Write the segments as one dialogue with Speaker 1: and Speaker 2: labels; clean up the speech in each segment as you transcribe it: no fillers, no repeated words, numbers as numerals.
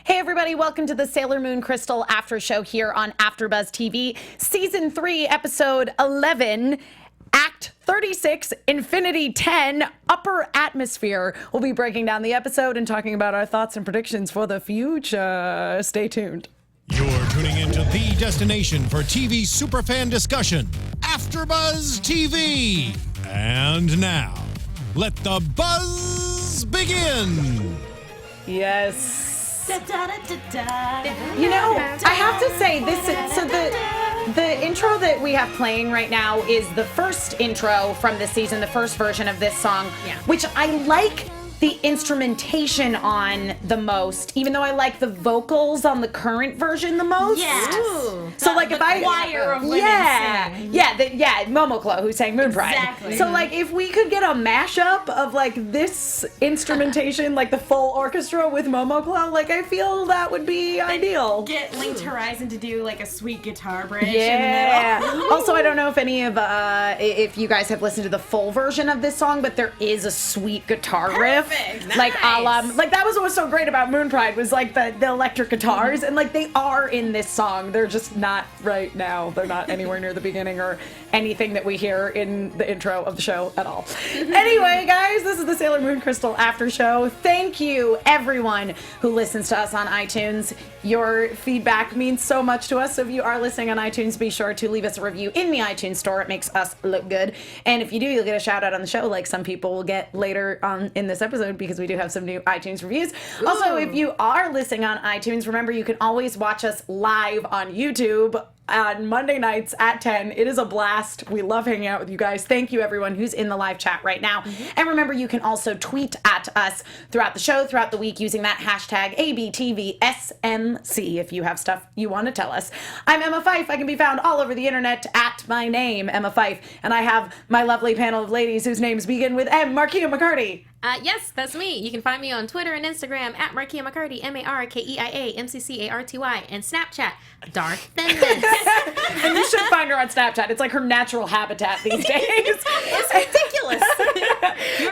Speaker 1: Hey everybody, welcome to the Sailor Moon Crystal After Show here on AfterBuzz TV, Season 3, Episode 11, Act 36, Infinity 10, Upper Atmosphere. We'll be breaking down the episode and talking about our thoughts and predictions for the future. Stay tuned.
Speaker 2: You're tuning into the destination for TV superfan discussion, AfterBuzz TV. And now, let the buzz begin.
Speaker 1: Yes. You know, I have to say this. So the intro that we have playing right now is the first intro from this season, the first version of this song, which I like the instrumentation on the most, even though I like the vocals on the current version the most.
Speaker 3: Yes.
Speaker 1: So like if I
Speaker 3: choir of women singing.
Speaker 1: Momoklo who sang Moon Pride.
Speaker 3: Exactly.
Speaker 1: So like if we could get a mashup of like this instrumentation, like the full orchestra with Momoklo, like I feel that would be ideal.
Speaker 3: Get Linked Horizon to do like a sweet guitar bridge
Speaker 1: Yeah.
Speaker 3: in the middle.
Speaker 1: Also, I don't know if any of if you guys have listened to the full version of this song, but there is a sweet guitar riff.
Speaker 3: Perfect.
Speaker 1: Like
Speaker 3: Nice.
Speaker 1: like that was what was so great about Moon Pride was like the electric guitars, and like they are in this song. They're just not right now. They're not anywhere near the beginning or anything that we hear in the intro of the show at all. Anyway, guys, this is the Sailor Moon Crystal After Show. Thank you, everyone who listens to us on iTunes. Your feedback means so much to us. So if you are listening on iTunes, be sure to leave us a review in the iTunes store. It makes us look good. And if you do, you'll get a shout out on the show, like some people will get later on in this episode, because we do have some new iTunes reviews. Ooh. Also, if you are listening on iTunes, remember you can always watch us live on YouTube on Monday nights at 10. It is a blast. We love hanging out with you guys. Thank you, everyone who's in the live chat right now. And remember, you can also tweet at us throughout the show, throughout the week, using that hashtag ABTVSMC if you have stuff you want to tell us. I'm Emma Fyffe. I can be found all over the internet at my name, Emma Fyffe. And I have my lovely panel of ladies whose names begin with M. Markeia McCarty.
Speaker 4: Yes, that's me. You can find me on Twitter and Instagram at Markeia McCarty, MarkeiaMcCarty, and Snapchat, Darth Feminist.
Speaker 1: And you should find her on Snapchat. It's like her natural habitat these days.
Speaker 4: It's ridiculous.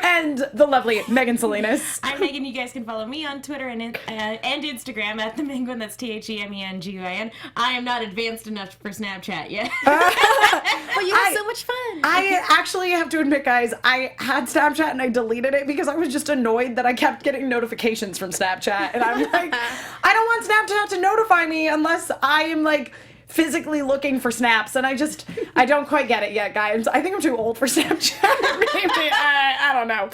Speaker 1: And the lovely Megan Salinas.
Speaker 3: I'm Megan. You guys can follow me on Twitter and Instagram at the Menguin. That's TheMenguin. I am not advanced enough for Snapchat yet.
Speaker 4: Well, you had so much fun.
Speaker 1: I actually have to admit, guys, I had Snapchat and I deleted it because I was just annoyed that I kept getting notifications from Snapchat. And I'm like, I don't want Snapchat to notify me unless I am like physically looking for snaps, and I don't quite get it yet, guys. I think I'm too old for Snapchat. Maybe. I don't know.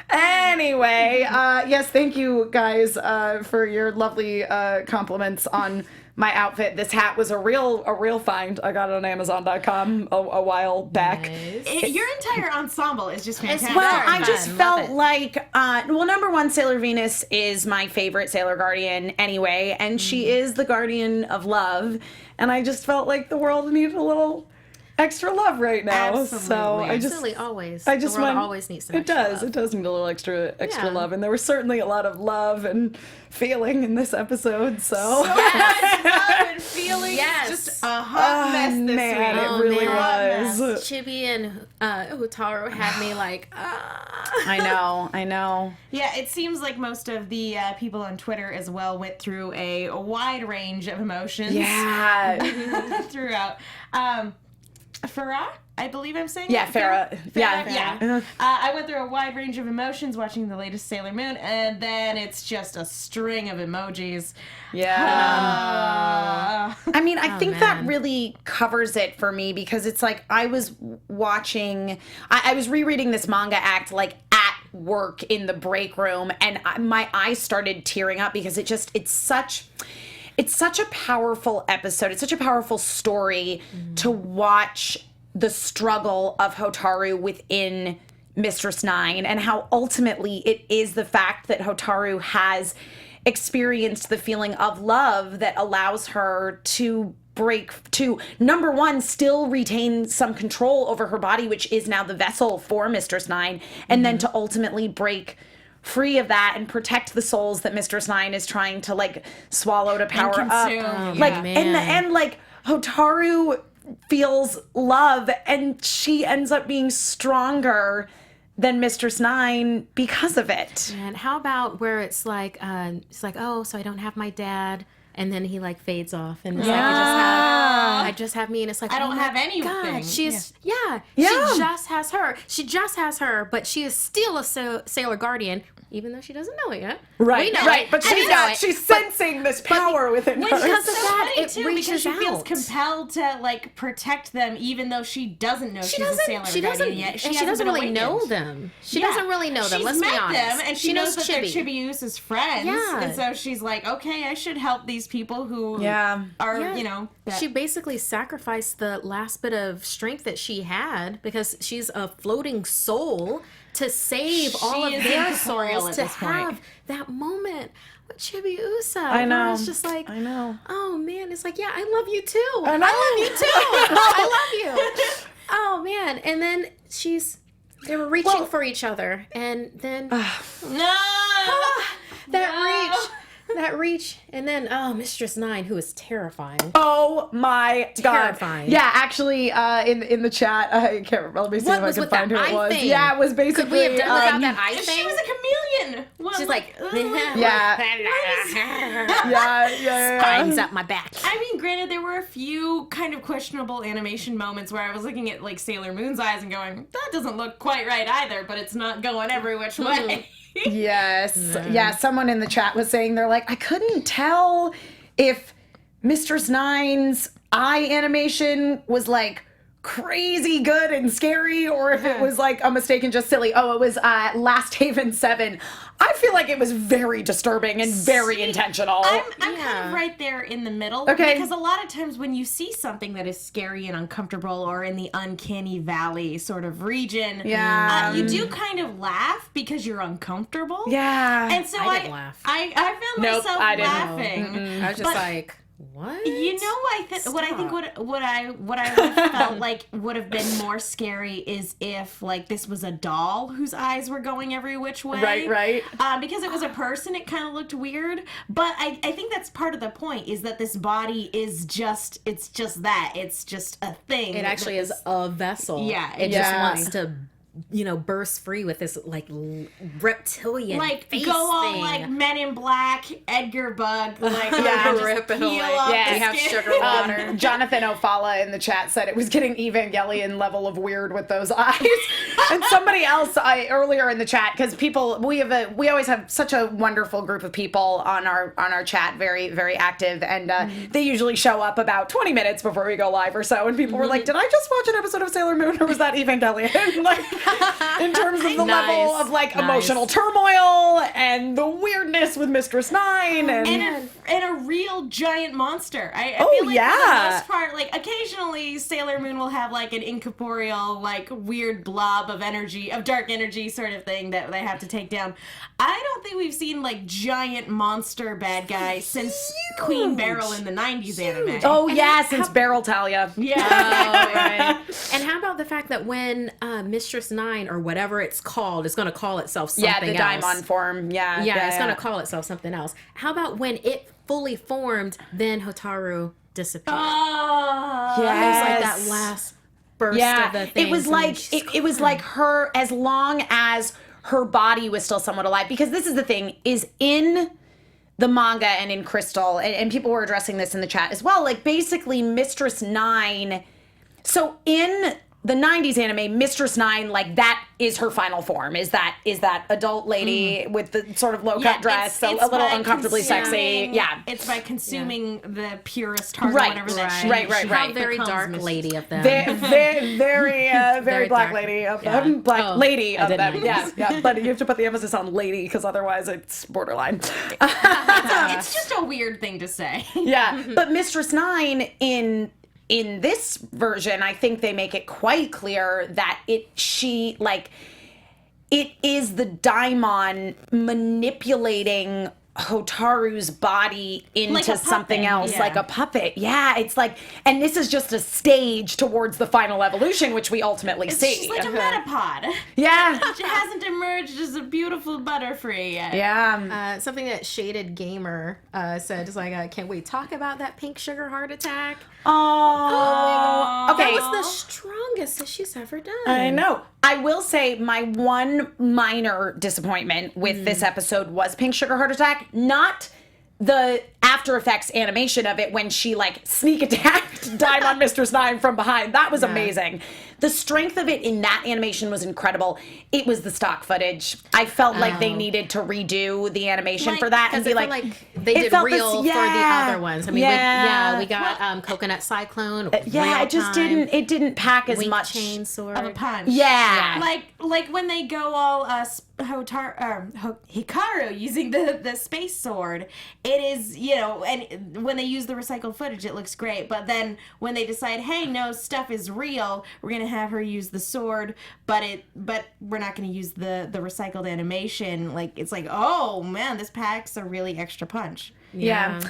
Speaker 1: Anyway, yes, thank you guys for your lovely compliments on my outfit. This hat was a real find. I got it on Amazon.com a while back.
Speaker 4: Nice.
Speaker 3: Your entire ensemble is just fantastic.
Speaker 1: Well, I
Speaker 4: fun.
Speaker 1: just
Speaker 4: Love
Speaker 1: felt
Speaker 4: it.
Speaker 1: like, number one, Sailor Venus is my favorite Sailor Guardian anyway, and she is the guardian of love, and I just felt like the world needed a little extra love right now.
Speaker 3: Absolutely.
Speaker 1: So
Speaker 4: Absolutely, always.
Speaker 1: I just
Speaker 4: the world
Speaker 1: went,
Speaker 4: always needs some
Speaker 1: it
Speaker 4: extra
Speaker 1: does.
Speaker 4: love.
Speaker 1: It does need a little extra
Speaker 4: Yeah.
Speaker 1: love, and there was certainly a lot of love and feeling in this episode. So
Speaker 3: Yes, love and feeling.
Speaker 4: Yes.
Speaker 3: Just a hot mess this
Speaker 1: man,
Speaker 3: week.
Speaker 1: it really
Speaker 4: man.
Speaker 1: was.
Speaker 4: Chibi and Hotaru had me like,
Speaker 1: I know.
Speaker 3: Yeah, it seems like most of the people on Twitter as well went through a wide range of emotions.
Speaker 1: Yeah.
Speaker 3: Throughout. Farah, I believe I'm saying
Speaker 1: Yeah,
Speaker 3: that?
Speaker 1: Farah. Yeah.
Speaker 3: Yeah. I went through a wide range of emotions watching the latest Sailor Moon, and then it's just a string of emojis.
Speaker 1: Yeah. I mean, I think that
Speaker 4: man.
Speaker 1: really covers it for me, because it's like I was watching, I was rereading this manga act like at work in the break room, and my eyes started tearing up because it's such a powerful episode. It's such a powerful story to watch the struggle of Hotaru within Mistress Nine, and how ultimately it is the fact that Hotaru has experienced the feeling of love that allows her to number one, still retain some control over her body, which is now the vessel for Mistress Nine, and then to ultimately break free of that and protect the souls that Mistress Nine is trying to like swallow to power up.
Speaker 3: consume.
Speaker 1: Like
Speaker 4: Yeah.
Speaker 1: in the end, like Hotaru feels love, and she ends up being stronger than Mistress Nine because of it.
Speaker 4: And how about where it's like, oh, so I don't have my dad, and then he like fades off, and it's like I just have me, and it's like
Speaker 3: I don't
Speaker 4: oh my
Speaker 3: have anything.
Speaker 4: God, she's she just has her. She just has her, but she is still a Sailor Guardian, even though she doesn't know it yet.
Speaker 1: Right,
Speaker 4: We know
Speaker 1: right.
Speaker 4: it.
Speaker 1: But
Speaker 4: And we know it.
Speaker 1: she's sensing this power within her.
Speaker 4: because of
Speaker 3: So
Speaker 4: that,
Speaker 3: funny,
Speaker 4: it
Speaker 3: too,
Speaker 4: reaches
Speaker 3: because she feels
Speaker 4: out.
Speaker 3: compelled to like protect them, even though she doesn't know she's a Sailor
Speaker 4: She
Speaker 3: Guardian
Speaker 4: doesn't.
Speaker 3: yet.
Speaker 4: And she
Speaker 3: hasn't
Speaker 4: doesn't
Speaker 3: been
Speaker 4: really know
Speaker 3: awakened.
Speaker 4: them. She
Speaker 3: Yeah.
Speaker 4: doesn't really know them.
Speaker 3: She's
Speaker 4: Let's be
Speaker 3: met
Speaker 4: honest.
Speaker 3: them, and she knows that they're
Speaker 4: Chibi.
Speaker 3: Chibiusa's friends.
Speaker 4: Yeah.
Speaker 3: And so she's like, okay, I should help these people who
Speaker 1: Yeah.
Speaker 3: are,
Speaker 4: Yeah.
Speaker 3: you know. That,
Speaker 4: She basically sacrificed the last bit of strength that she had because she's a floating soul to save all of
Speaker 3: is
Speaker 4: their
Speaker 3: incorporeal
Speaker 4: souls
Speaker 3: at
Speaker 4: to
Speaker 3: this point.
Speaker 4: have that moment with Chibiusa.
Speaker 1: I know.
Speaker 4: Where it's just like,
Speaker 1: I know.
Speaker 4: oh man, it's like, yeah, I love you too.
Speaker 1: I know.
Speaker 4: I love you too. I love you. Oh man. And then they were reaching for each other. And then
Speaker 3: no!
Speaker 4: that reach. And then, Mistress Nine, who is terrifying.
Speaker 1: Oh my God.
Speaker 4: Terrifying.
Speaker 1: Yeah, actually, in the chat, I can't remember. Let me see
Speaker 4: What
Speaker 1: if I
Speaker 4: was
Speaker 1: can
Speaker 4: with
Speaker 1: find
Speaker 4: that
Speaker 1: who it
Speaker 4: eye
Speaker 1: was.
Speaker 4: thing?
Speaker 1: Yeah, it was basically.
Speaker 4: Could we have done without that eye
Speaker 3: She
Speaker 4: thing?
Speaker 3: was a chameleon. Well,
Speaker 4: She's like,
Speaker 1: Yeah.
Speaker 4: spines up my back.
Speaker 3: I mean, granted, there were a few kind of questionable animation moments where I was looking at like Sailor Moon's eyes and going, that doesn't look quite right either, but it's not going every which way.
Speaker 1: Yes. Yeah, someone in the chat was saying they're like, I couldn't tell if Mistress Nine's eye animation was like crazy good and scary or if it was like a mistake and just silly. Oh, it was Last Haven 7. I feel like it was very disturbing and very intentional.
Speaker 3: I'm kind of right there in the middle.
Speaker 1: Okay.
Speaker 3: Because a lot of times when you see something that is scary and uncomfortable or in the uncanny valley sort of region, you do kind of laugh because you're uncomfortable.
Speaker 1: Yeah.
Speaker 3: And so
Speaker 4: I didn't laugh.
Speaker 3: I found
Speaker 1: Nope,
Speaker 3: myself
Speaker 1: I didn't.
Speaker 3: laughing.
Speaker 4: I was just like, what?
Speaker 3: You know, what I think what I would have felt like would have been more scary is if like this was a doll whose eyes were going every which way.
Speaker 1: Right.
Speaker 3: Because it was a person, it kind of looked weird. But I think that's part of the point is that this body is just that. It's just a thing.
Speaker 4: It actually is a vessel.
Speaker 3: Yeah,
Speaker 4: It just
Speaker 1: yeah.
Speaker 4: wants to, burst free with this like reptilian
Speaker 3: like
Speaker 4: face
Speaker 3: go all
Speaker 4: thing.
Speaker 3: like Men in Black, Edgar Bug, like just
Speaker 4: rip it
Speaker 3: peel
Speaker 4: away.
Speaker 3: off
Speaker 1: Yeah.
Speaker 3: the
Speaker 1: We
Speaker 4: have
Speaker 3: skin.
Speaker 4: sugar water.
Speaker 1: Jonathan O'Falla in the chat said it was getting Evangelion level of weird with those eyes. And somebody else earlier in the chat, because people we always have such a wonderful group of people on our chat, very very active, and they usually show up about 20 minutes before we go live or so, and people were like, "Did I just watch an episode of Sailor Moon or was that Evangelion?" Like in terms of the level of like emotional turmoil and the weirdness with Mistress Nine and
Speaker 3: And a real giant monster. I
Speaker 1: Oh,
Speaker 3: feel like for
Speaker 1: yeah.
Speaker 3: the most part, like occasionally Sailor Moon will have like an incorporeal, like weird blob of energy, of dark energy sort of thing that they have to take down. I don't think we've seen like giant monster bad guys since Queen Beryl in the 90s anime.
Speaker 1: oh yeah, since Beryl Talia.
Speaker 3: Yeah.
Speaker 4: And how about the fact that when Mistress Nine or whatever it's called is going to call itself something
Speaker 1: Yeah, the
Speaker 4: else.
Speaker 1: Daimon form. Yeah,
Speaker 4: It's going to call itself something else. How about when it fully formed, then Hotaru disappeared?
Speaker 3: Oh.
Speaker 4: It was like
Speaker 1: Yes.
Speaker 4: that last burst of the thing.
Speaker 1: it was like it was like her, as long as her body was still somewhat alive, because this is the thing, is in the manga and in Crystal, and people were addressing this in the chat as well, like basically Mistress Nine, so in the 90s anime, Mistress Nine, like that is her final form, is that adult lady with the sort of low-cut dress, so a little
Speaker 3: by
Speaker 1: uncomfortably sexy.
Speaker 3: consuming-
Speaker 1: Yeah.
Speaker 3: It's by consuming the purest heart
Speaker 1: Right,
Speaker 3: or whatever that she,
Speaker 1: right.
Speaker 4: How very
Speaker 3: becomes
Speaker 4: dark
Speaker 3: Mistress.
Speaker 4: lady of them.
Speaker 1: Very, very black
Speaker 4: dark.
Speaker 1: lady of
Speaker 4: Yeah.
Speaker 1: them. Black
Speaker 4: Oh,
Speaker 1: lady
Speaker 4: I
Speaker 1: of them.
Speaker 4: didn't
Speaker 1: Yeah, yeah. But you have to put the emphasis on lady because otherwise it's borderline.
Speaker 3: It's just a weird thing to say.
Speaker 1: Yeah. But Mistress Nine in this version, I think they make it quite clear that it is the daimon manipulating Hotaru's body into
Speaker 3: Like a
Speaker 1: something
Speaker 3: puppet,
Speaker 1: else,
Speaker 3: yeah.
Speaker 1: like a puppet. Yeah, it's like, and this is just a stage towards the final evolution, which we ultimately see.
Speaker 3: It's just like a metapod.
Speaker 1: Yeah.
Speaker 3: It hasn't emerged as a beautiful butterfree yet.
Speaker 1: Yeah.
Speaker 4: Something that Shaded Gamer said is like, can we talk about that pink sugar heart attack?
Speaker 1: Oh. Okay.
Speaker 4: That was the strongest that she's ever done.
Speaker 1: I know. I will say my one minor disappointment with this episode was Pink Sugar Heart Attack, not the After Effects animation of it when she like sneak attacked Diamond Mistress 9 from behind. That was amazing. The strength of it in that animation was incredible. It was the stock footage. I felt like they needed to redo the animation for that and be like
Speaker 4: they
Speaker 1: it
Speaker 4: did
Speaker 1: felt
Speaker 4: real for the other ones. I mean, we got Coconut Cyclone.
Speaker 1: it just didn't pack as
Speaker 4: Wink
Speaker 1: much
Speaker 4: chain sword.
Speaker 3: Of a punch.
Speaker 1: Yeah.
Speaker 3: Like when they go all Hikaru using the space sword, it is, and when they use the recycled footage, it looks great. But then when they decide, hey, no, stuff is real, we're gonna have her use the sword, but we're not gonna use the recycled animation. Like, it's like, oh man, this packs a really extra punch.
Speaker 1: Yeah.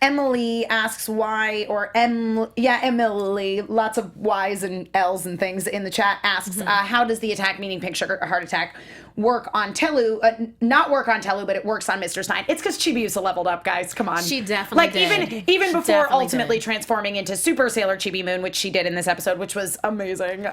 Speaker 1: Emily asks why, or Emily, lots of Y's and L's and things in the chat, asks, how does the attack, meaning Pink Sugar Heart Attack, work on Tellu? Not work on Tellu, but it works on Mistress 9. It's because Chibiusa leveled up, guys. Come on.
Speaker 4: She definitely
Speaker 1: did. Even before ultimately transforming into Super Sailor Chibi Moon, which she did in this episode, which was amazing.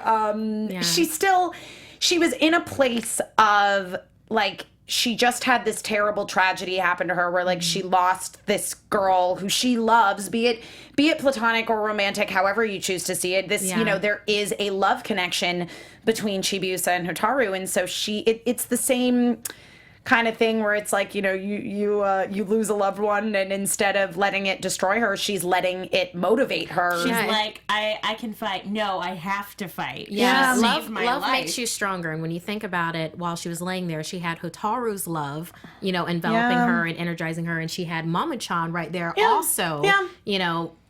Speaker 1: She was in a place of, like, she just had this terrible tragedy happen to her where like she lost this girl who she loves, be it platonic or romantic, however you choose to see it. There is a love connection between Chibiusa and Hotaru, and so it's the same kind of thing where it's like, you lose a loved one, and instead of letting it destroy her, she's letting it motivate her.
Speaker 3: She's like, I can fight. No, I have to fight.
Speaker 4: Yeah,
Speaker 3: love
Speaker 4: life makes you stronger. And when you think about it, while she was laying there, she had Hotaru's love, enveloping her and energizing her, and she had Mama-chan right there also,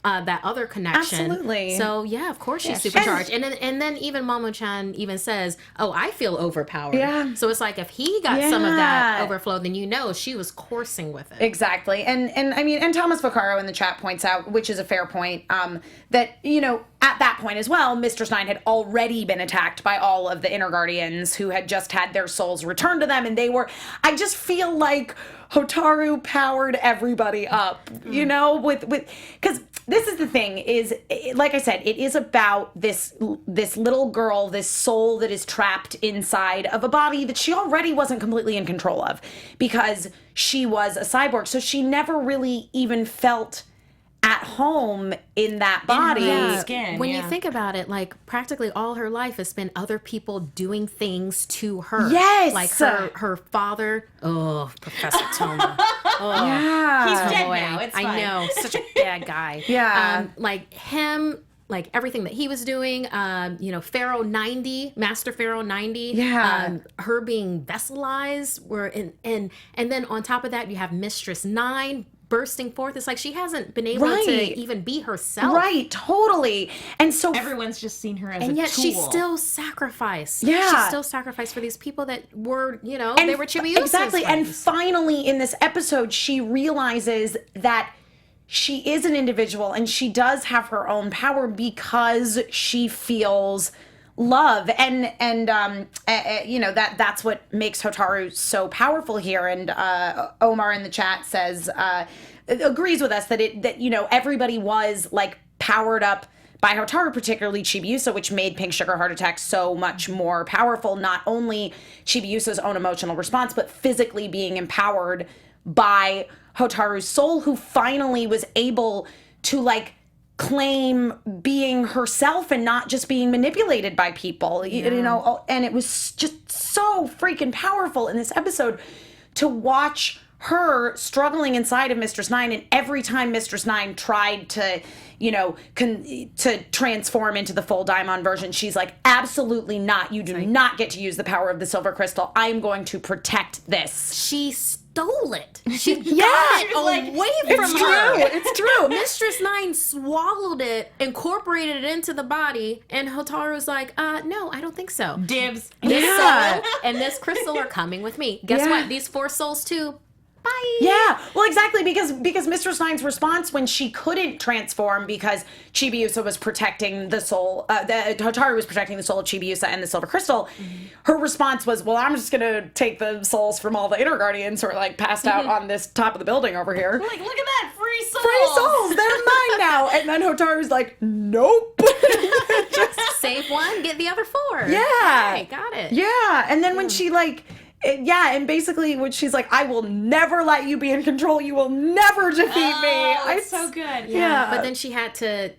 Speaker 4: that other connection.
Speaker 1: Absolutely.
Speaker 4: So yeah, of course she's supercharged. And then even Mamo-chan even says, "Oh, I feel overpowered."
Speaker 1: Yeah.
Speaker 4: So it's like if he got some of that overflow, then she was coursing with it.
Speaker 1: Exactly. And Thomas Vaccaro in the chat points out, which is a fair point, that at that point as well, Mistress 9 had already been attacked by all of the Inner Guardians who had just had their souls returned to them, and I just feel like Hotaru powered everybody up, because this is the thing, is, like I said, it is about this little girl, this soul that is trapped inside of a body that she already wasn't completely in control of because she was a cyborg. So she never really even felt at home in that body.
Speaker 3: Skin,
Speaker 4: when you think about it, like practically all her life has been other people doing things to her.
Speaker 1: Yes.
Speaker 4: Like her father, Professor Toma.
Speaker 3: He's dead now. It's fine.
Speaker 4: I know, such a bad guy.
Speaker 1: Yeah.
Speaker 4: Like him, like everything that he was doing, Pharaoh 90, Master Pharaoh 90, her being vesselized, and then on top of that you have Mistress 9 bursting forth. It's like she hasn't been able to even be herself.
Speaker 1: Right, totally. And so
Speaker 3: everyone's just seen her as a tool.
Speaker 4: And yet she still sacrificed.
Speaker 1: Yeah.
Speaker 4: She still sacrificed for these people that were, they were Chibiusa's
Speaker 1: Exactly.
Speaker 4: friends.
Speaker 1: And finally in this episode, she realizes that she is an individual and she does have her own power because she feels love, and that's what makes Hotaru so powerful here. And Omar in the chat says agrees with us that everybody was like powered up by Hotaru, particularly Chibiusa, which made Pink Sugar Heart Attack so much more powerful. Not only Chibiusa's own emotional response, but physically being empowered by Hotaru's soul, who finally was able to like claim being herself and not just being manipulated by people, and it was just so freaking powerful in this episode to watch her struggling inside of Mistress 9, and every time Mistress 9 tried to, to transform into the full Daimon version, she's like, absolutely not. You do not get to use the power of the Silver Crystal. I am going to protect this.
Speaker 4: She stole it. She got it away from her.
Speaker 1: It's true.
Speaker 4: Mistress 9 swallowed it, incorporated it into the body, and Hotaru's like, no, I don't think so.
Speaker 3: Dibs.
Speaker 4: This soul and this crystal are coming with me. Guess what? These 4 souls too. Bye. bye.
Speaker 1: Yeah, well, exactly, because Mistress Nine's response when she couldn't transform because Chibiusa was protecting the soul, Hotaru was protecting the soul of Chibiusa and the Silver Crystal, her response was, well, I'm just gonna take the souls from all the Inner Guardians who are like passed out on this top of the building over here.
Speaker 3: Like, look at that, free souls!
Speaker 1: Free souls, they're mine now. And then Hotaru's like, nope.
Speaker 4: Just save one, get the other 4.
Speaker 1: Yeah.
Speaker 4: Okay, got it.
Speaker 1: Yeah, and then when she like, and basically when she's like, I will never let you be in control. You will never defeat me.
Speaker 3: It's so good.
Speaker 1: Yeah.
Speaker 4: But then she had to,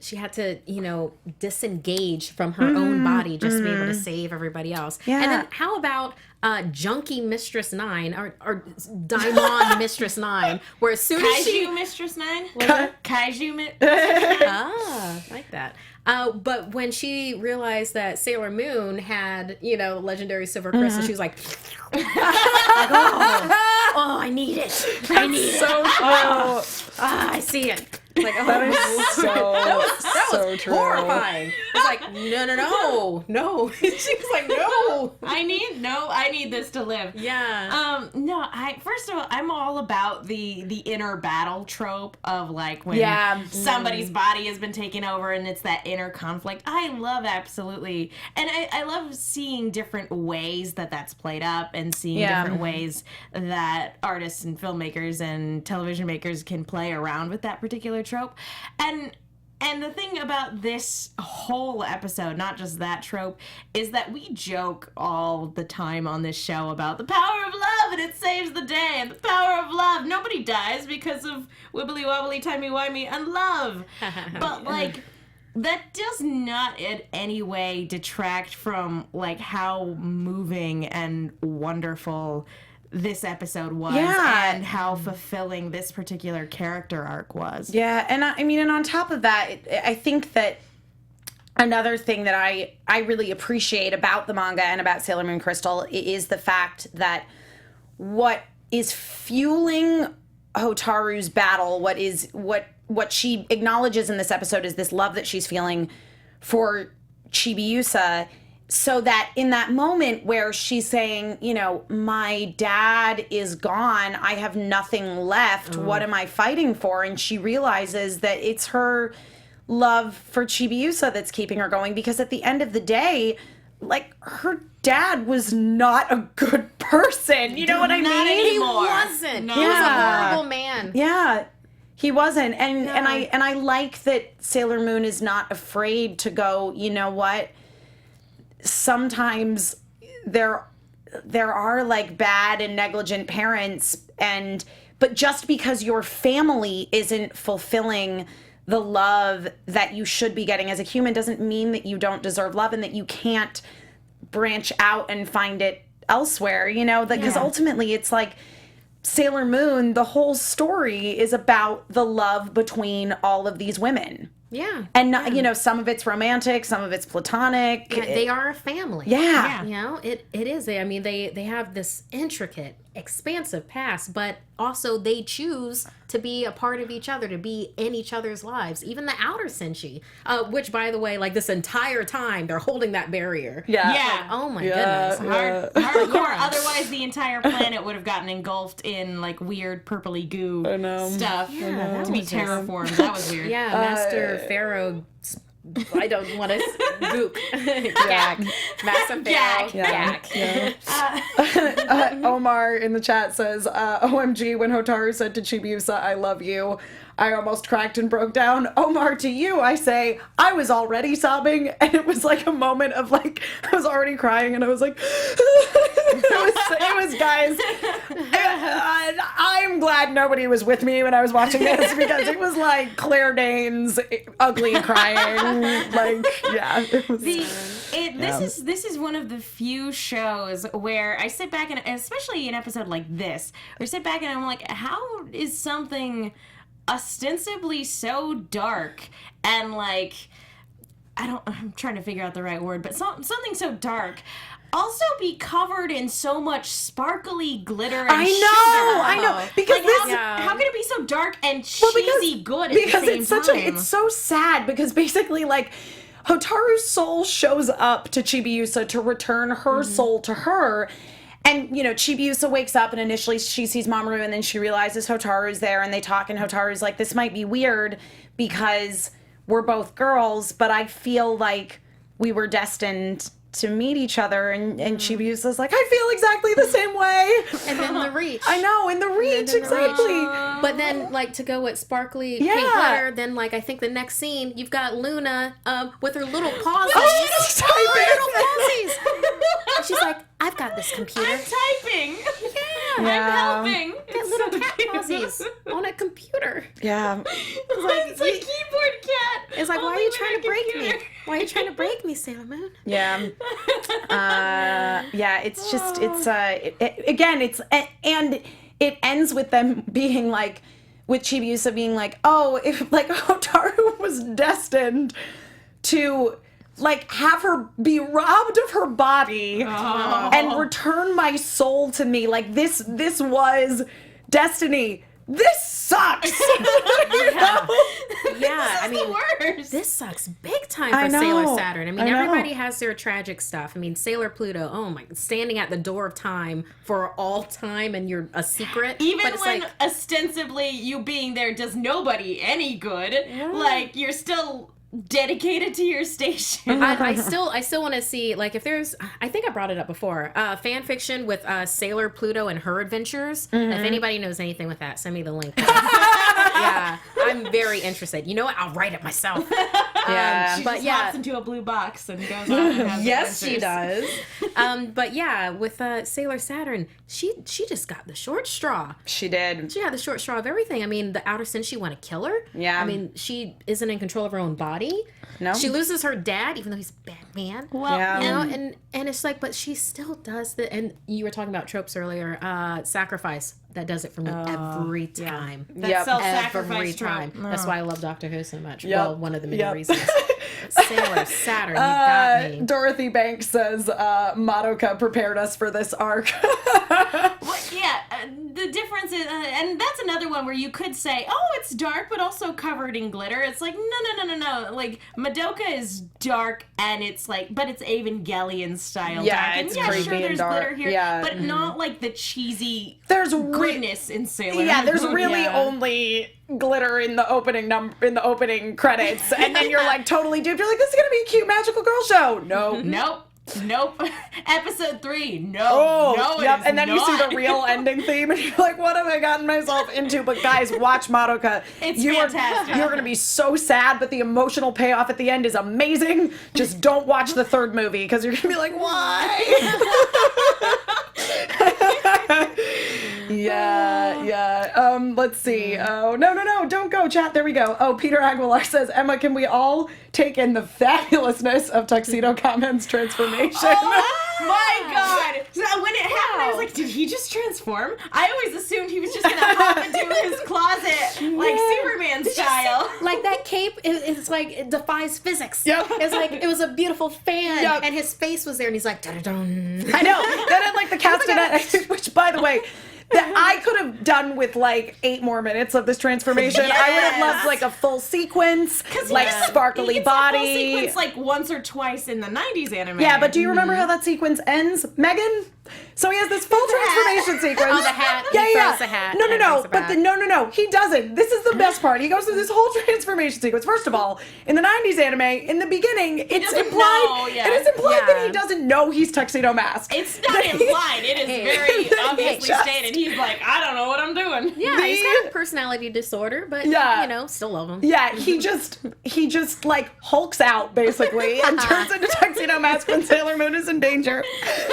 Speaker 4: disengage from her own body just to be able to save everybody else.
Speaker 1: Yeah.
Speaker 4: And then how about Junkie Mistress 9 or Daimon Mistress 9, where as soon as she
Speaker 3: Kaiju Mistress 9? Kaiju Mistress 9?
Speaker 4: like that. But when she realized that Sailor Moon had, legendary silver crystal, she was like, oh, I need it. I need it.
Speaker 1: So true.
Speaker 4: I see it. Like, oh,
Speaker 1: That is
Speaker 4: that
Speaker 1: so
Speaker 4: was
Speaker 1: true.
Speaker 4: horrifying. It's like, no. She was like, no.
Speaker 3: I need this to live.
Speaker 4: Yeah.
Speaker 3: No, first of all, I'm all about the inner battle trope of like when somebody's body has been taken over and it's that inner conflict. I love absolutely. And I love seeing different ways that that's played up and seeing different ways that artists and filmmakers and television makers can play around with that particular trope. And the thing about this whole episode, not just that trope, is that we joke all the time on this show about the power of love and it saves the day and the power of love. Nobody dies because of wibbly wobbly, timey wimey, and love. But like, that does not in any way detract from like how moving and wonderful this episode was and how fulfilling this particular character arc was.
Speaker 1: Yeah, and and on top of that, I think that another thing that I really appreciate about the manga and about Sailor Moon Crystal is the fact that what is fueling Hotaru's battle, what she acknowledges in this episode is this love that she's feeling for Chibiusa. So that in that moment where she's saying, my dad is gone, I have nothing left, what am I fighting for? And she realizes that it's her love for Chibiusa that's keeping her going, because at the end of the day, like, her dad was not a good person. You know what I mean?
Speaker 4: He wasn't.
Speaker 3: No.
Speaker 4: He was a horrible man.
Speaker 1: Yeah. He wasn't. And I like that Sailor Moon is not afraid to go, you know what? Sometimes there are like bad and negligent parents, but just because your family isn't fulfilling the love that you should be getting as a human doesn't mean that you don't deserve love and that you can't branch out and find it elsewhere, because ultimately it's like Sailor Moon, the whole story is about the love between all of these women.
Speaker 4: Yeah.
Speaker 1: And, some of it's romantic, some of it's platonic.
Speaker 4: Yeah, they are a family.
Speaker 1: Yeah.
Speaker 4: It is. They have this intricate, expansive past, but also they choose to be a part of each other, to be in each other's lives. Even the outer Senshi, which, by the way, like this entire time, they're holding that barrier.
Speaker 3: Yeah.
Speaker 4: Like, oh my goodness.
Speaker 3: Hardcore. Otherwise, the entire planet would have gotten engulfed in like weird purpley goo stuff to be terraformed. That was weird.
Speaker 4: Yeah, Master Pharaoh. I don't want to gook. Jack. Master Pharaoh. Jack.
Speaker 1: Omar in the chat says, OMG, when Hotaru said to Chibiusa, I love you, I almost cracked and broke down. Omar, to you, I say, I was already sobbing, and it was like a moment of like, I was already crying, and I was like, it was guys, I'm glad nobody was with me when I was watching this, because it was like Claire Danes ugly crying, like, it was...
Speaker 3: This is one of the few shows where I sit back and, especially an episode like this, where I sit back and I'm like, how is something ostensibly so dark and like, I'm trying to figure out the right word, but something so dark also be covered in so much sparkly glitter and
Speaker 1: I know. Because
Speaker 3: like, how can it be so dark and cheesy good at the same time?
Speaker 1: It's so sad, because basically, like, Hotaru's soul shows up to Chibiusa to return her soul to her, And, you know, Chibiusa wakes up and initially she sees Mamoru and then she realizes Hotaru's there and they talk and Hotaru's like, this might be weird because we're both girls, but I feel like we were destined to meet each other. And Chibiusa's like, I feel exactly the same way.
Speaker 4: And then the reach.
Speaker 1: I know, in the reach, exactly.
Speaker 4: But then, like, to go with sparkly
Speaker 1: Yeah.
Speaker 4: pink glitter, then, like, I think the next scene, you've got Luna with her little paws.
Speaker 1: Oh, she's typing.
Speaker 4: Little pawsies. And she's like, I've got this computer.
Speaker 3: I'm typing.
Speaker 1: Yeah.
Speaker 3: I'm helping.
Speaker 4: Got
Speaker 3: It's
Speaker 4: little
Speaker 3: so
Speaker 4: cat
Speaker 3: cute.
Speaker 4: pawsies on a computer.
Speaker 1: Yeah.
Speaker 3: It's like keyboard cat.
Speaker 4: It's like, why are
Speaker 3: only
Speaker 4: you
Speaker 3: with
Speaker 4: trying
Speaker 3: a
Speaker 4: to break me?
Speaker 3: computer.
Speaker 4: Why are you trying to break me, Sailor Moon?
Speaker 1: Yeah. Yeah, it's just, again, and it ends with them being like, with Chibiusa being like, oh, if, like, Hotaru was destined to, like, have her be robbed of her body and return my soul to me. Like, this was destiny. This sucks. You know?
Speaker 4: Yeah, I mean,
Speaker 3: the worst.
Speaker 4: this sucks big time
Speaker 1: I
Speaker 4: for
Speaker 1: know.
Speaker 4: Sailor Saturn. I mean,
Speaker 1: I know.
Speaker 4: everybody has their tragic stuff. I mean, Sailor Pluto, oh my, standing at the door of time for all time and you're a secret.
Speaker 3: Even
Speaker 4: but it's
Speaker 3: when
Speaker 4: like,
Speaker 3: ostensibly you being there does nobody any good, like you're still dedicated to your station.
Speaker 4: I still want to see, like, if there's, I think I brought it up before, fan fiction with Sailor Pluto and her adventures. If anybody knows anything with that, send me the link. Yeah, I'm very interested. You know what? I'll write it myself.
Speaker 1: Yeah.
Speaker 3: She
Speaker 4: but
Speaker 3: just
Speaker 4: yeah.
Speaker 3: hops into a blue box and goes off and has
Speaker 4: Yes, she
Speaker 3: adventures.
Speaker 4: does. But yeah, with Sailor Saturn, she just got the short straw.
Speaker 1: She did.
Speaker 4: She had the short straw of everything. I mean, the outer senshi want to kill her.
Speaker 1: Yeah.
Speaker 4: I mean, she isn't in control of her own body.
Speaker 1: No.
Speaker 4: She loses her dad, even though he's a bad man.
Speaker 3: Well,
Speaker 1: Yeah.
Speaker 4: You know, and it's like, but she still does the. And you were talking about tropes earlier. Sacrifice, that does it for me every time.
Speaker 3: that
Speaker 1: Yep.
Speaker 4: Every
Speaker 3: self-sacrifice
Speaker 4: time.
Speaker 3: trope.
Speaker 4: That's why I love Doctor Who so much.
Speaker 1: Yep.
Speaker 4: Well, one of the many
Speaker 1: Yep.
Speaker 4: reasons. Sailor Saturn, you got me.
Speaker 1: Dorothy Banks says Madoka prepared us for this arc.
Speaker 3: Well, yeah, the difference is, and that's another one where you could say, oh, it's dark, but also covered in glitter. It's like, no. Like, Madoka is dark, and it's like, but it's Evangelion style
Speaker 1: Yeah,
Speaker 3: dark. And
Speaker 1: it's
Speaker 3: yeah,
Speaker 1: creepy
Speaker 3: sure,
Speaker 1: and
Speaker 3: there's
Speaker 1: dark.
Speaker 3: glitter here,
Speaker 1: Yeah.
Speaker 3: but not like the cheesy
Speaker 1: There's
Speaker 3: goodness in Sailor
Speaker 1: Yeah, there's
Speaker 3: Moon.
Speaker 1: really
Speaker 3: Yeah.
Speaker 1: only glitter in the opening credits, and then you're like totally duped. You're like, this is gonna be a cute magical girl show. No.
Speaker 3: Nope. Episode 3. No.
Speaker 1: Oh,
Speaker 3: no, it
Speaker 1: yep.
Speaker 3: is
Speaker 1: And then you see
Speaker 3: not.
Speaker 1: the real ending theme, and you're like, "What have I gotten myself into?" But guys, watch Madoka.
Speaker 3: It's
Speaker 1: You're
Speaker 3: fantastic.
Speaker 1: gonna be so sad, but the emotional payoff at the end is amazing. Just don't watch the third movie because you're gonna be like, "Why?" Yeah. Let's see. Oh, no, don't go, chat. There we go. Oh, Peter Aguilar says, Emma, can we all take in the fabulousness of Tuxedo Comment's transformation?
Speaker 3: Oh my god! So when it happened, I was like, did he just transform? I always assumed he was just gonna hop into his closet like Superman style.
Speaker 4: Like that cape, it's like it defies physics.
Speaker 1: Yep.
Speaker 4: It's like it was a beautiful fan,
Speaker 1: Yep.
Speaker 4: and his face was there, and he's like, dun-dun-dun.
Speaker 1: I know. Then had like the castanet, which, by the way, that I could have done with like 8 more minutes of this transformation. I would have loved like a full sequence, like sparkly
Speaker 3: He gets a full
Speaker 1: body.
Speaker 3: sequence like once or twice in the 90s anime.
Speaker 1: Yeah, but do you remember how that sequence ends, Megan? So he has this full transformation sequence.
Speaker 4: Oh, the hat.
Speaker 1: Yeah,
Speaker 4: He
Speaker 1: yeah.
Speaker 4: throws the hat
Speaker 1: No,
Speaker 4: and
Speaker 1: no.
Speaker 4: brings it
Speaker 1: But
Speaker 4: back.
Speaker 1: no. He doesn't. This is the best part. He goes through this whole transformation sequence. First of all, in the 90s anime, in the beginning, it's
Speaker 3: doesn't
Speaker 1: implied.
Speaker 3: know, yeah.
Speaker 1: It is implied that
Speaker 4: Yeah.
Speaker 1: he doesn't know he's Tuxedo Mask.
Speaker 3: It's not implied. It is very obviously
Speaker 1: just-
Speaker 3: stated. He's like, I don't know what I'm doing.
Speaker 4: Yeah, he's got a personality disorder, but
Speaker 1: Yeah.
Speaker 4: you know, still love him.
Speaker 1: Yeah, he just like hulks out basically and turns into Tuxedo Mask when Sailor Moon is in danger.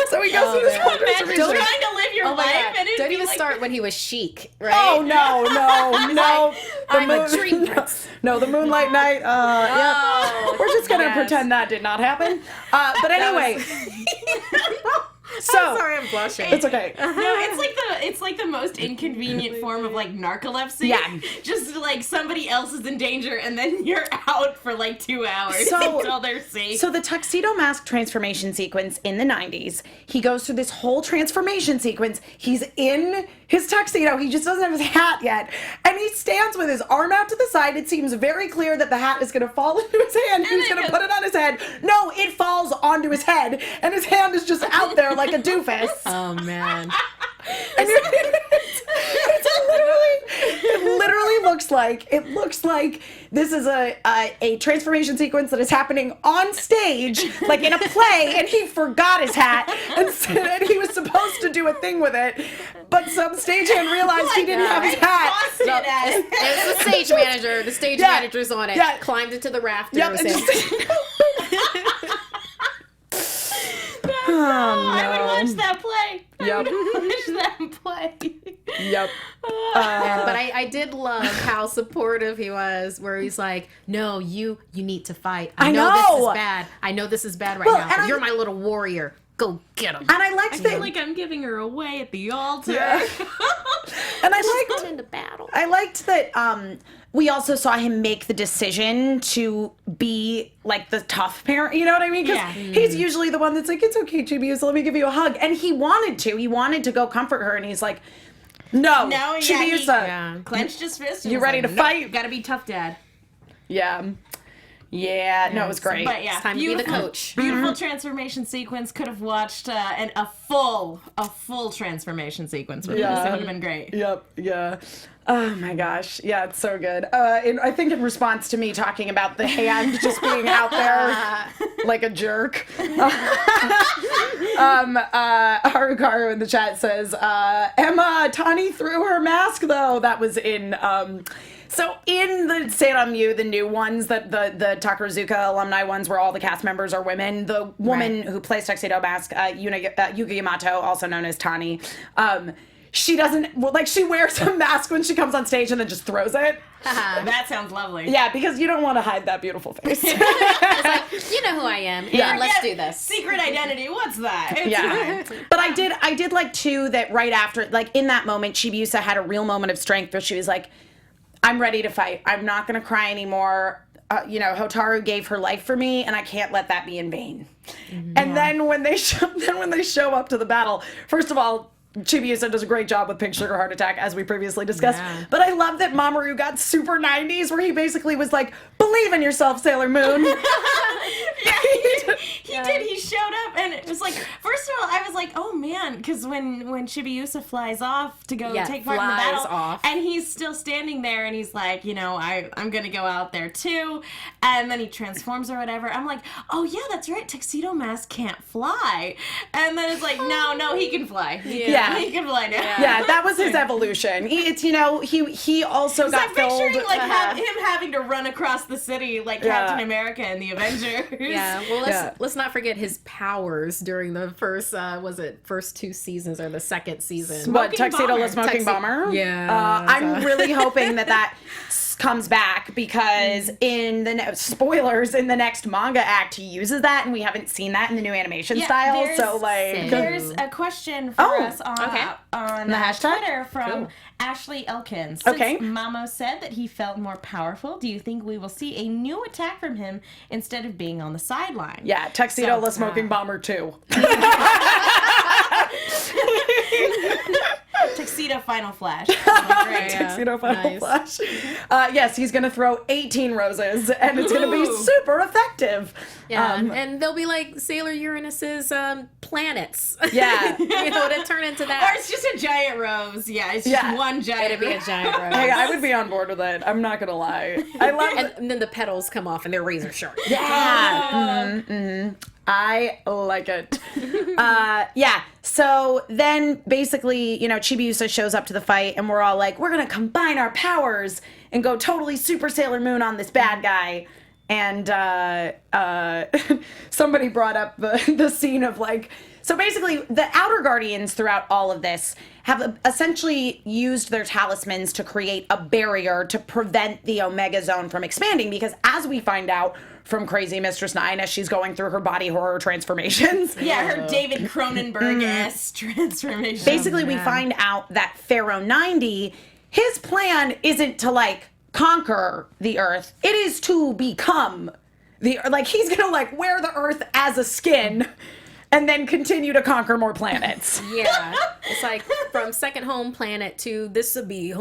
Speaker 1: So he goes through this whole
Speaker 3: Imagine
Speaker 1: transformation.
Speaker 3: trying to live your
Speaker 4: Oh my
Speaker 3: life
Speaker 4: God.
Speaker 3: and it'd
Speaker 4: Don't
Speaker 3: be
Speaker 4: even
Speaker 3: like,
Speaker 4: start when he was chic, right?
Speaker 1: Oh no.
Speaker 4: I'm a dream prince.
Speaker 1: No, the Moonlight Night.
Speaker 4: Oh,
Speaker 1: We're just gonna
Speaker 4: yes.
Speaker 1: pretend that did not happen. But anyway, so
Speaker 4: Sorry, I'm blushing.
Speaker 1: it's okay.
Speaker 3: No, it's like the most inconvenient form of like narcolepsy.
Speaker 1: Yeah.
Speaker 3: Just like somebody else is in danger and then you're out for like 2 hours
Speaker 1: So-
Speaker 3: until they're safe.
Speaker 1: So the Tuxedo Mask transformation sequence in the 90s, he goes through this whole transformation sequence. He's in his tuxedo. He just doesn't have his hat yet. And he stands with his arm out to the side. It seems very clear that the hat is going to fall into his hand. He's
Speaker 3: then
Speaker 1: going to
Speaker 3: goes-
Speaker 1: put it on his head. No, it falls onto his head. And his hand is just out there like a doofus.
Speaker 4: Oh man.
Speaker 1: And it literally looks like this is a transformation sequence that is happening on stage, like in a play, and he forgot his hat, and he was supposed to do a thing with it, but some stagehand realized he didn't have his hat.
Speaker 4: It was the stage manager. The stage manager's on it.
Speaker 1: Yeah.
Speaker 4: Climbed into the rafters.
Speaker 1: Yep, and
Speaker 3: I would watch that play.
Speaker 1: Yep.
Speaker 3: I would watch that play.
Speaker 1: Yep.
Speaker 4: But I did love how supportive he was, where he's like, "No, you need to fight. I know this is bad. I know this is bad right now. But you're my little warrior. Go get him."
Speaker 1: And I liked
Speaker 3: I feel like I'm giving her away at the altar.
Speaker 1: Yeah. And I liked
Speaker 4: into battle.
Speaker 1: I liked that we also saw him make the decision to be like the tough parent, you know what I mean? Because he's usually the one that's like, "It's okay, Chibiusa, so let me give you a hug." And he wanted to go comfort her, and he's like, no, Chibiusa,
Speaker 3: he clenched his fist.
Speaker 1: You ready to fight?
Speaker 3: Gotta be tough, Dad.
Speaker 1: Yeah. Yeah, no, it was great.
Speaker 3: But yeah,
Speaker 4: It's time to be the coach.
Speaker 3: Beautiful transformation sequence. Could have watched a full transformation sequence with this. It would have been great.
Speaker 1: Yep, yeah. Oh my gosh, yeah, it's so good. I think in response to me talking about the hand just being out there like a jerk, Harukaru in the chat says, Emma, Tani threw her mask though. That was in... So in the Sailor Moon, the new ones, the Takarazuka alumni ones where all the cast members are women, the woman who plays Tuxedo Mask, Yuka Yamato, also known as Tani, she doesn't, she wears a mask when she comes on stage and then just throws it.
Speaker 3: That sounds lovely.
Speaker 1: Yeah, because you don't want to hide that beautiful face.
Speaker 4: It's like, you know who I am, and let's do this.
Speaker 3: Secret identity, what's that?
Speaker 1: But I did like too that right after, like in that moment, Chibiusa had a real moment of strength where she was like, "I'm ready to fight. I'm not going to cry anymore. Hotaru gave her life for me, and I can't let that be in vain." And then when they show up to the battle, first of all, Chibiusa does a great job with Pink Sugar Heart Attack, as we previously discussed. Yeah. But I love that Mamoru got super 90s, where he basically was like, "Believe in yourself, Sailor Moon."
Speaker 3: He did. He showed up, and it was like, first of all, I was like, oh man, because when Chibiusa flies off to go take part in the battle, and he's still standing there, and he's like, I'm gonna go out there too, and then he transforms or whatever. I'm like, oh yeah, that's right, Tuxedo Mask can't fly, and then it's like, no, he can fly. He can fly now.
Speaker 1: Yeah, that was his evolution. He also got filled.
Speaker 3: I'm picturing him having to run across the city like Captain America and the Avengers.
Speaker 4: Yeah, well, let's not forget his powers during the first 2 seasons or the second season.
Speaker 1: Tuxedo the Smoking Bomber?
Speaker 4: Yeah.
Speaker 1: I'm really hoping that comes back, because in the spoilers in the next manga act he uses that, and we haven't seen that in the new animation style. So
Speaker 3: there's a question for us on
Speaker 1: the hashtag
Speaker 3: Twitter from Ashley Elkins. Since Mamo said that he felt more powerful, do you think we will see a new attack from him instead of being on the sideline?
Speaker 1: Yeah, Tuxedo the Smoking Bomber 2.
Speaker 3: Tuxedo Final Flash.
Speaker 1: Tuxedo Final Flash. Yes, he's going to throw 18 roses, and it's going to be super effective.
Speaker 4: Yeah, and they'll be like Sailor Uranus's planets.
Speaker 1: Yeah.
Speaker 4: To turn into that.
Speaker 3: Or it's just a giant rose. Yeah, it's just one giant.
Speaker 4: It'd be a giant rose.
Speaker 1: Hey, I would be on board with it. I'm not going to lie. I love
Speaker 4: and then the petals come off, and they're razor sharp.
Speaker 1: Yeah. I like it. So then basically, Chibiusa shows up to the fight, and we're all like, we're going to combine our powers and go totally Super Sailor Moon on this bad guy. And somebody brought up the scene of so basically the Outer Guardians throughout all of this have essentially used their talismans to create a barrier to prevent the Omega Zone from expanding, because as we find out from Crazy Mistress 9 as she's going through her body horror transformations.
Speaker 3: Yeah, her David Cronenberg-esque transformation.
Speaker 1: Basically, we find out that Pharaoh 90, his plan isn't to conquer the Earth. It is to become the he's gonna wear the Earth as a skin and then continue to conquer more planets.
Speaker 4: Yeah, it's like from second home planet to this would be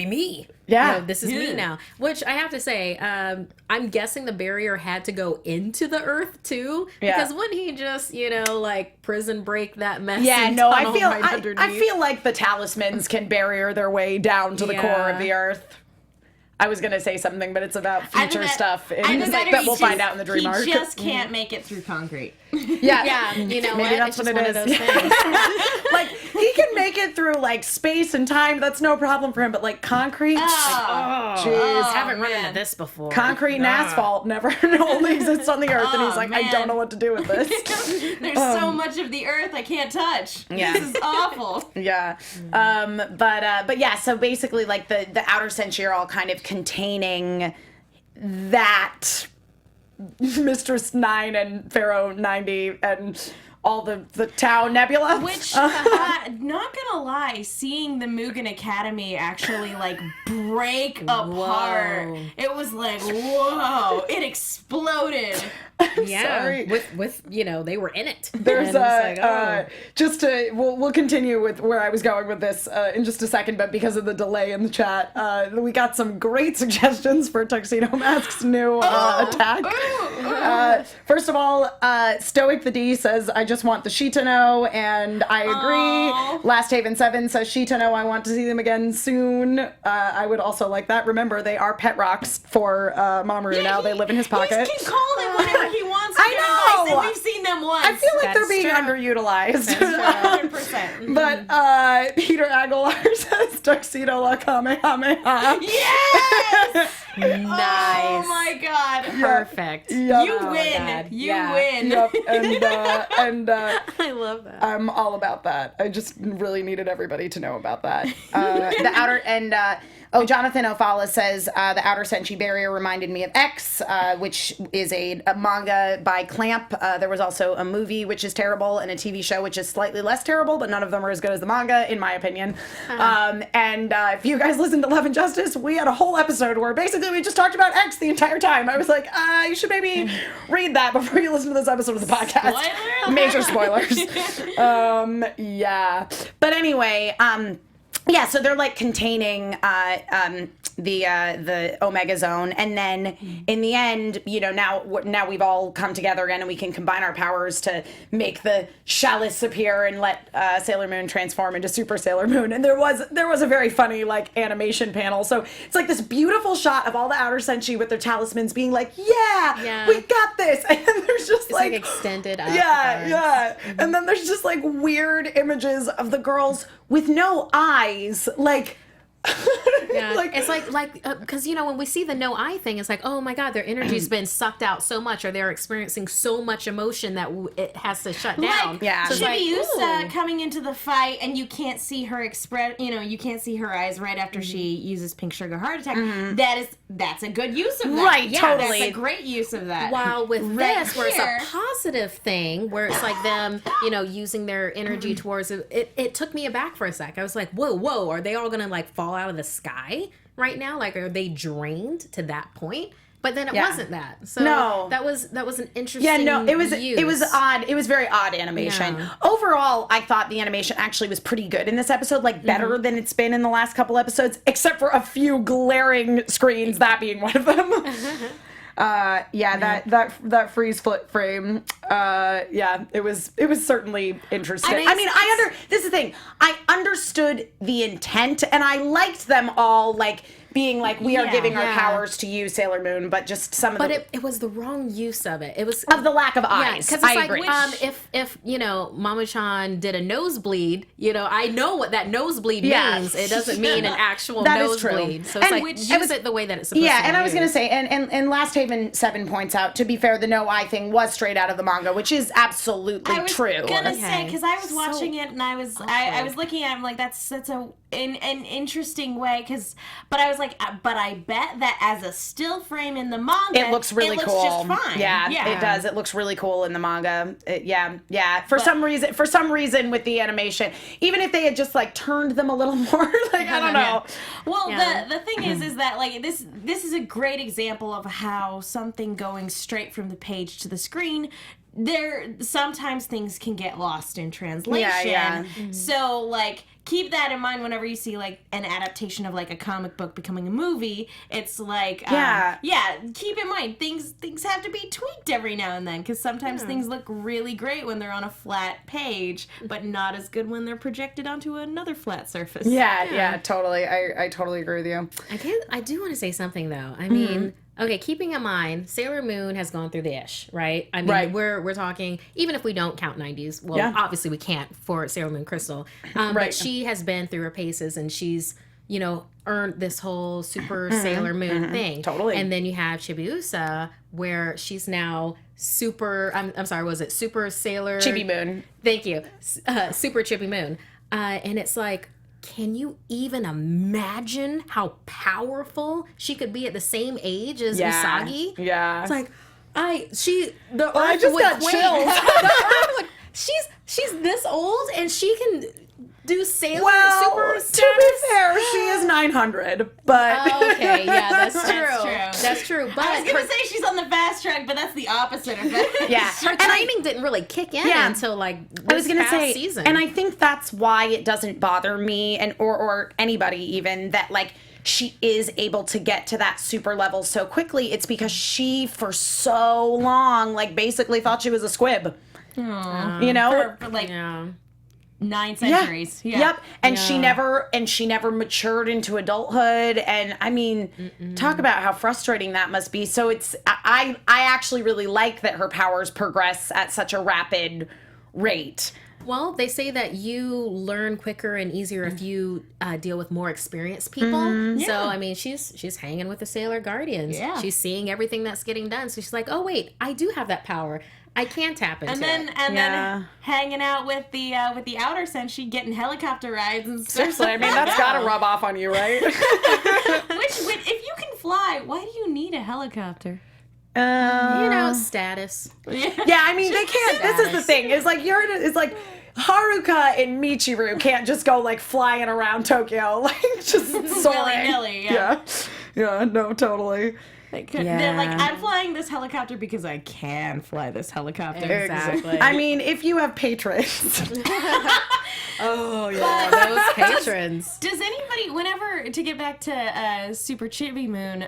Speaker 4: me.
Speaker 1: Yeah.
Speaker 4: You know, this is me now. Which I have to say, I'm guessing the barrier had to go into the Earth too, because wouldn't he just like prison break that mess?
Speaker 1: Yeah,
Speaker 4: and
Speaker 1: no,
Speaker 4: tunnel
Speaker 1: I feel
Speaker 4: right
Speaker 1: I
Speaker 4: underneath?
Speaker 1: feel like the talismans can barrier their way down to the core of the Earth. I was gonna say something, but it's about future stuff that we'll find out in the dream arc.
Speaker 3: He just can't make it through concrete.
Speaker 4: Yeah, you know
Speaker 1: Maybe
Speaker 4: what?
Speaker 1: that's
Speaker 4: It's
Speaker 1: what
Speaker 4: just
Speaker 1: it
Speaker 4: one of
Speaker 1: is.
Speaker 4: those things.
Speaker 1: Like, he can make it through like space and time. That's no problem for him. But like concrete,
Speaker 4: Jeez, haven't run into this before.
Speaker 1: concrete and asphalt never only exists on the Earth, and he's like, I don't know what to do with this.
Speaker 3: There's so much of the Earth I can't touch.
Speaker 1: Yeah.
Speaker 3: This is awful.
Speaker 1: Yeah. But yeah, so basically like the outer senshi are all kind of containing that Mistress 9 and Pharaoh 90 and all the Tau Nebula.
Speaker 3: Which, not gonna lie, seeing the Mugen Academy actually like break apart, it was like, whoa, it exploded.
Speaker 4: Yeah,
Speaker 1: Sorry.
Speaker 4: with they were in it.
Speaker 1: There's
Speaker 4: And it's like,
Speaker 1: just to we'll continue with where I was going with this in just a second, but because of the delay in the chat, we got some great suggestions for Tuxedo Mask's new attack. First of all, Stoic the D says, I just want the Shitano, and I agree. Last Haven 7 says, Shitano, I want to see them again soon. I would also like that. Remember, they are pet rocks for Mamoru now. They live in his pocket.
Speaker 3: He can call him whenever he wants.
Speaker 1: I know!
Speaker 3: And we've seen them once.
Speaker 1: I feel like they're
Speaker 4: That's
Speaker 1: being
Speaker 4: true.
Speaker 1: underutilized.
Speaker 3: 100%.
Speaker 1: But Peter Aguilar says Tuxedo La Kamehameha.
Speaker 3: Yes!
Speaker 4: nice.
Speaker 3: Oh my god.
Speaker 4: Perfect.
Speaker 1: Yep.
Speaker 3: You win.
Speaker 4: God.
Speaker 3: You
Speaker 4: Yeah.
Speaker 3: win.
Speaker 1: Yep. And
Speaker 4: I love that.
Speaker 1: I'm all about that. I just really needed everybody to know about that. The outer and Jonathan Ofala says the outer senshi barrier reminded me of X, which is a manga by Clamp. There was also a movie which is terrible and a TV show which is slightly less terrible, but none of them are as good as the manga, in my opinion. And if you guys listened to Love and Justice, we had a whole episode where basically we just talked about X the entire time. I was like, you should maybe read that before you listen to this episode of the podcast.
Speaker 3: Spoiler
Speaker 1: Major spoilers. Yeah. But anyway, yeah, so they're like containing the Omega Zone, and then in the end, now we've all come together again, and we can combine our powers to make the chalice appear and let Sailor Moon transform into Super Sailor Moon. And there was a very funny like animation panel. So it's like this beautiful shot of all the outer senshi with their talismans being like, yeah. We got this, and then there's just
Speaker 4: It's like extended up.
Speaker 1: yeah. And then there's just like weird images of the girls with no eyes, like.
Speaker 4: Yeah, it's like because when we see the no eye thing, it's like, oh my god, their energy's been sucked out so much, or they're experiencing so much emotion that it has to shut down.
Speaker 1: Yeah.
Speaker 4: So it's like,
Speaker 3: Chibiusa
Speaker 4: ooh.
Speaker 3: coming into the fight, and you can't see her you can't see her eyes right after she uses Pink Sugar Heart Attack. That's a good use of that.
Speaker 1: Right,
Speaker 3: yeah,
Speaker 1: totally.
Speaker 3: That's a great use of that.
Speaker 4: While with
Speaker 3: Right
Speaker 4: this, where it's
Speaker 3: here.
Speaker 4: a positive thing, where it's like them, using their energy towards it, it took me aback for a sec. I was like, whoa, are they all gonna like fall out of the sky right now? Like, are they drained to that point? But then it wasn't that. So
Speaker 1: No.
Speaker 4: that was an interesting.
Speaker 1: Yeah, no, it was
Speaker 4: use.
Speaker 1: odd. It was very odd animation.
Speaker 4: Yeah.
Speaker 1: Overall, I thought the animation actually was pretty good in this episode, like better than it's been in the last couple episodes, except for a few glaring screens, that being one of them. That freeze flip frame. It was certainly interesting. This is the thing. I understood the intent, and I liked them all like being like, we are giving our powers to you, Sailor Moon, but just some of
Speaker 4: But
Speaker 1: the
Speaker 4: it was the wrong use of it. It was
Speaker 1: of the lack of eyes.
Speaker 4: because it's
Speaker 1: I
Speaker 4: like
Speaker 1: agree.
Speaker 4: if Mama-chan did a nosebleed, I know what that nosebleed
Speaker 1: Yeah.
Speaker 4: means. It doesn't mean an actual
Speaker 1: That is true.
Speaker 4: nosebleed. So it's
Speaker 1: And
Speaker 4: like use it the way that it's supposed to.
Speaker 1: Yeah, and I was
Speaker 4: used.
Speaker 1: gonna say, and Last Haven 7 points out, to be fair, the no eye thing was straight out of the manga, which is absolutely
Speaker 3: I was
Speaker 1: true.
Speaker 3: gonna
Speaker 4: Okay.
Speaker 3: say, because I was
Speaker 4: So
Speaker 3: watching it and I was looking at it, I'm like, that's an interesting way, but I was like, but I bet that as a still frame in the manga,
Speaker 1: It looks really cool.
Speaker 3: just fine.
Speaker 1: Yeah, it does. It looks really cool in the manga. For some reason with the animation, even if they had just like turned them a little more, like I don't know.
Speaker 3: Well,
Speaker 4: Yeah.
Speaker 3: the thing is that like this is a great example of how something going straight from the page to the screen sometimes things can get lost in translation.
Speaker 1: Yeah.
Speaker 3: So like keep that in mind whenever you see like an adaptation of like a comic book becoming a movie. It's like keep in mind things have to be tweaked every now and then, because sometimes things look really great when they're on a flat page, but not as good when they're projected onto another flat surface.
Speaker 1: Yeah, totally. I totally agree with you.
Speaker 4: I do want to say something though. I mean, okay, keeping in mind, Sailor Moon has gone through the ish, right? I mean, we're talking, even if we don't count 90s, well, obviously we can't for Sailor Moon Crystal, but she has been through her paces, and she's, you know, earned this whole Super Sailor Moon thing.
Speaker 1: Totally.
Speaker 4: And then you have Chibiusa, where she's now super, I'm sorry, was it Super Sailor?
Speaker 1: Chibi Moon.
Speaker 4: Thank you. Super Chibi Moon. And it's like, can you even imagine how powerful she could be at the same age as Usagi?
Speaker 1: Yeah.
Speaker 4: It's like,
Speaker 1: I just got chills.
Speaker 4: She's this old and she can do Sailor Super status?
Speaker 1: To be fair, she is 900, but...
Speaker 4: Okay, yeah, that's true.
Speaker 3: That's true.
Speaker 4: But
Speaker 3: I was going to say she's on the fast track, but that's the opposite of it.
Speaker 1: Yeah.
Speaker 4: Her training didn't really kick in until, like, this past season.
Speaker 1: And I think that's why it doesn't bother me, and or anybody even, that, like, she is able to get to that super level so quickly. It's because she, for so long, like, basically thought she was a squib.
Speaker 3: Aww.
Speaker 1: You know?
Speaker 3: For like... 9 centuries. Yeah.
Speaker 1: Yep. And she never matured into adulthood. And I mean, talk about how frustrating that must be. So I actually really like that her powers progress at such a rapid rate.
Speaker 4: Well, they say that you learn quicker and easier if you deal with more experienced people. So, I mean, she's hanging with the Sailor Guardians. Yeah. She's seeing everything that's getting done. So she's like, oh, wait, I do have that power. I can tap into it.
Speaker 3: And then hanging out with the outer senshi, getting helicopter rides and stuff.
Speaker 1: Seriously, I mean, that's got to rub off on you, right?
Speaker 3: Which, if you can fly, why do you need a helicopter?
Speaker 4: You know, status.
Speaker 1: Yeah, I mean, they can't. This is the thing. It's like it's like Haruka and Michiru can't just go like flying around Tokyo, like just soaring.
Speaker 3: Willy-nilly,
Speaker 1: Yeah, no, totally.
Speaker 3: They're like, I'm flying this helicopter because I can fly this helicopter.
Speaker 4: Exactly.
Speaker 1: I mean, if you have patrons.
Speaker 4: Oh, yeah, those patrons.
Speaker 3: Does anybody, whenever, to get back to Super Chibi Moon,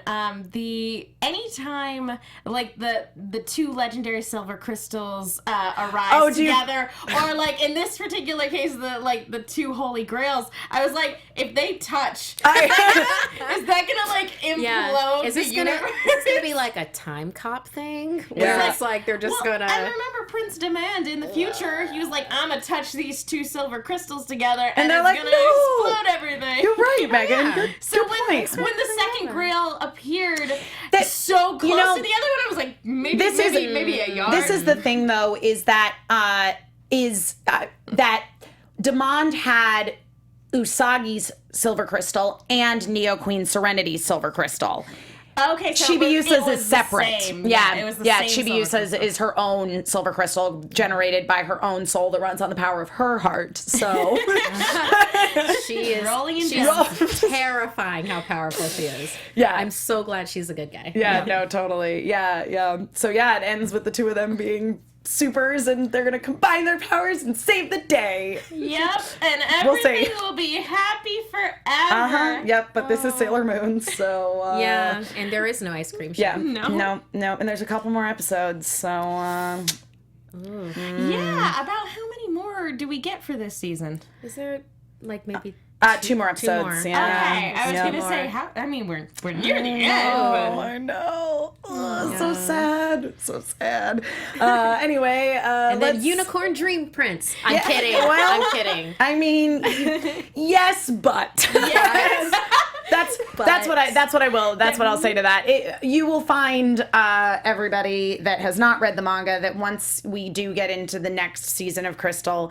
Speaker 3: anytime, like, the two legendary silver crystals arise together, or, like, in this particular case, the two holy grails, I was like, if they touch, is that gonna, like, implode
Speaker 4: Is this
Speaker 3: the
Speaker 4: gonna,
Speaker 3: universe?
Speaker 4: is this gonna be, like, a time cop thing? Where it's like, they're just gonna...
Speaker 3: I remember Prince Demand in the future, he was like, I'm gonna touch these two silver crystals together, and they're like, gonna explode everything.
Speaker 1: You're right, Megan.
Speaker 4: Yeah.
Speaker 1: Good point.
Speaker 3: When the second grail appeared so close to the other one, I was like, maybe a yard.
Speaker 1: This is the thing, though, is that that Demand had Usagi's silver crystal and Neo Queen Serenity's silver crystal.
Speaker 3: Okay, so
Speaker 1: Chibiusa's is separate.
Speaker 3: Same.
Speaker 1: Yeah,
Speaker 3: it was the same
Speaker 1: Chibiusa's is her own silver crystal generated by her own soul that runs on the power of her heart. So
Speaker 4: she is
Speaker 3: rolling in
Speaker 4: she's terrifying how powerful she is.
Speaker 1: Yeah,
Speaker 4: I'm so glad she's a good guy.
Speaker 1: Yeah, no, totally. Yeah. So yeah, it ends with the two of them being supers, and they're gonna combine their powers and save the day.
Speaker 3: Yep, and everything will be happy forever.
Speaker 1: Yep, but this is Sailor Moon, so
Speaker 4: yeah, and there is no ice cream show.
Speaker 1: Yeah, no, and there's a couple more episodes, so
Speaker 3: yeah. About how many more do we get for this season?
Speaker 4: Is there like maybe
Speaker 1: 2 more episodes?
Speaker 4: More.
Speaker 3: Okay,
Speaker 1: Yeah.
Speaker 3: I was gonna say we're near the end.
Speaker 1: Oh, I know. So sad. So sad. Anyway,
Speaker 4: and then Unicorn Dream Prince. I'm kidding.
Speaker 1: Well,
Speaker 4: I'm kidding.
Speaker 1: I mean, yes, but
Speaker 3: Yes.
Speaker 1: That's what I'll say to that. You will find everybody that has not read the manga that once we do get into the next season of Crystal,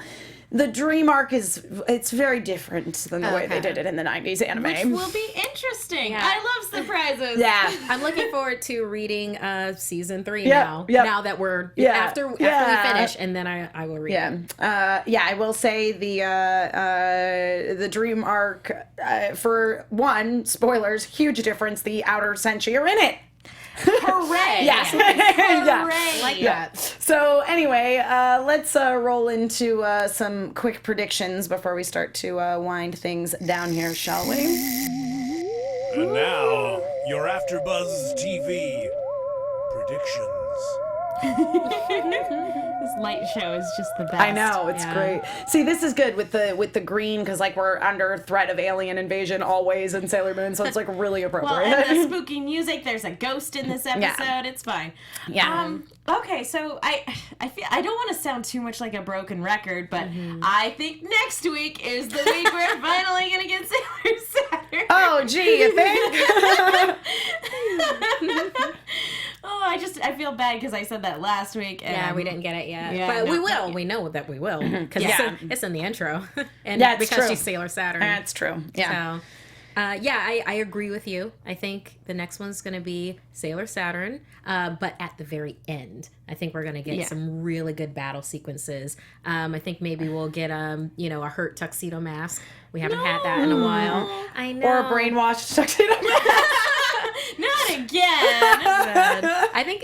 Speaker 1: the dream arc it's very different than the way they did it in the 90s anime.
Speaker 3: Which will be interesting.
Speaker 4: Yeah.
Speaker 3: I love surprises.
Speaker 1: Yeah.
Speaker 4: I'm looking forward to reading season 3
Speaker 1: Yep,
Speaker 4: now.
Speaker 1: yep.
Speaker 4: Now that we're after we
Speaker 1: Yeah.
Speaker 4: finish, and then I will read it.
Speaker 1: I will say the dream arc, for one, spoilers, huge difference. The outer senshi are in it.
Speaker 3: Hooray!
Speaker 1: Yeah.
Speaker 3: Hooray!
Speaker 4: Like that.
Speaker 1: So anyway, let's roll into some quick predictions before we start to wind things down here, shall we?
Speaker 5: And now, your AfterBuzz TV predictions.
Speaker 3: This light show is just the best.
Speaker 1: I know, it's great. See, this is good with the green because like we're under threat of alien invasion always in Sailor Moon, so it's like really
Speaker 3: Well,
Speaker 1: appropriate.
Speaker 3: and the spooky music. There's a ghost in this episode. It's fine.
Speaker 1: Yeah.
Speaker 3: Okay, so I feel I don't want to sound too much like a broken record, but I think next week is the week we're finally gonna get Sailor Saturn.
Speaker 1: Oh, gee, you think?
Speaker 3: Oh, I feel bad because I said that last week. And
Speaker 4: Yeah, we didn't get it yet.
Speaker 3: Yeah,
Speaker 4: but
Speaker 3: no.
Speaker 4: we will. We know that we will. Because it's in the intro. And
Speaker 1: Yeah, it's
Speaker 4: because
Speaker 1: true.
Speaker 4: she's Sailor Saturn.
Speaker 1: That's true. Yeah.
Speaker 4: So, I agree with you. I think the next one's going to be Sailor Saturn, but at the very end. I think we're going to get some really good battle sequences. I think maybe we'll get, a hurt tuxedo mask. We haven't had that in a while. I know.
Speaker 1: Or a brainwashed tuxedo mask.
Speaker 3: Not again.
Speaker 4: I think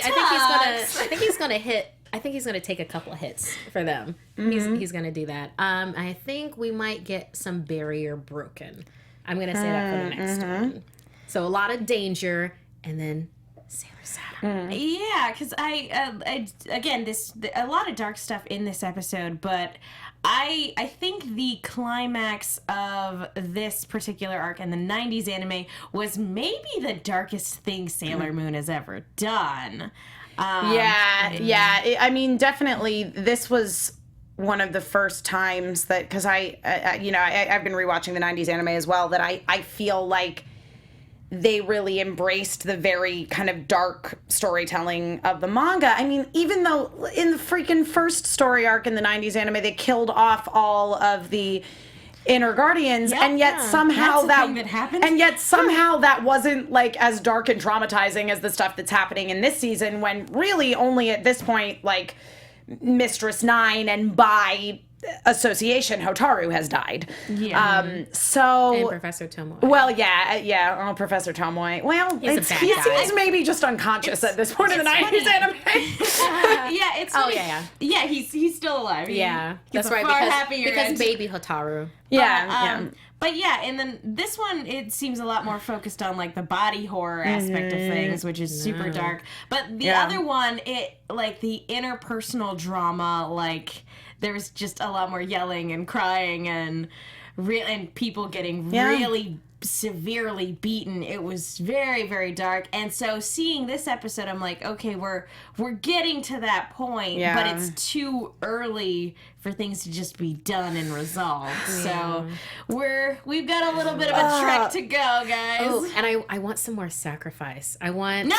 Speaker 4: he's gonna hit. I think he's gonna take a couple of hits for them. He's gonna do that. I think we might get some barrier broken. I'm gonna say that for the next one. So a lot of danger, and then Sailor Saturn.
Speaker 3: Yeah, because a lot of dark stuff in this episode, but I think the climax of this particular arc in the 90s anime was maybe the darkest thing Sailor Moon has ever done.
Speaker 1: I mean, definitely this was one of the first times that, because I've been rewatching the 90s anime as well, that I feel like they really embraced the very kind of dark storytelling of the manga. I mean, even though in the freaking first story arc in the 90s anime, they killed off all of the inner guardians, and yet somehow that wasn't like as dark and traumatizing as the stuff that's happening in this season, when really only at this point, like, Mistress Nine and by association Hotaru has died.
Speaker 4: And Professor Tomoe.
Speaker 1: Well, Professor Tomoe. Well,
Speaker 4: He's a bad
Speaker 1: he
Speaker 4: guy.
Speaker 1: seems maybe just unconscious at this point in the 90s anime.
Speaker 3: It's funny. Yeah, he's still alive.
Speaker 4: That's right, because baby Hotaru.
Speaker 3: But yeah, and then this one, it seems a lot more focused on like the body horror aspect of things, which is super dark. But the other one, it like the interpersonal drama, like there was just a lot more yelling and crying and people getting really severely beaten. It was very, very dark. And so seeing this episode, I'm like, okay, we're getting to that point, but it's too early for things to just be done and resolved. So we've got a little bit of a trek to go, guys.
Speaker 4: Oh, and I want some more sacrifice. I want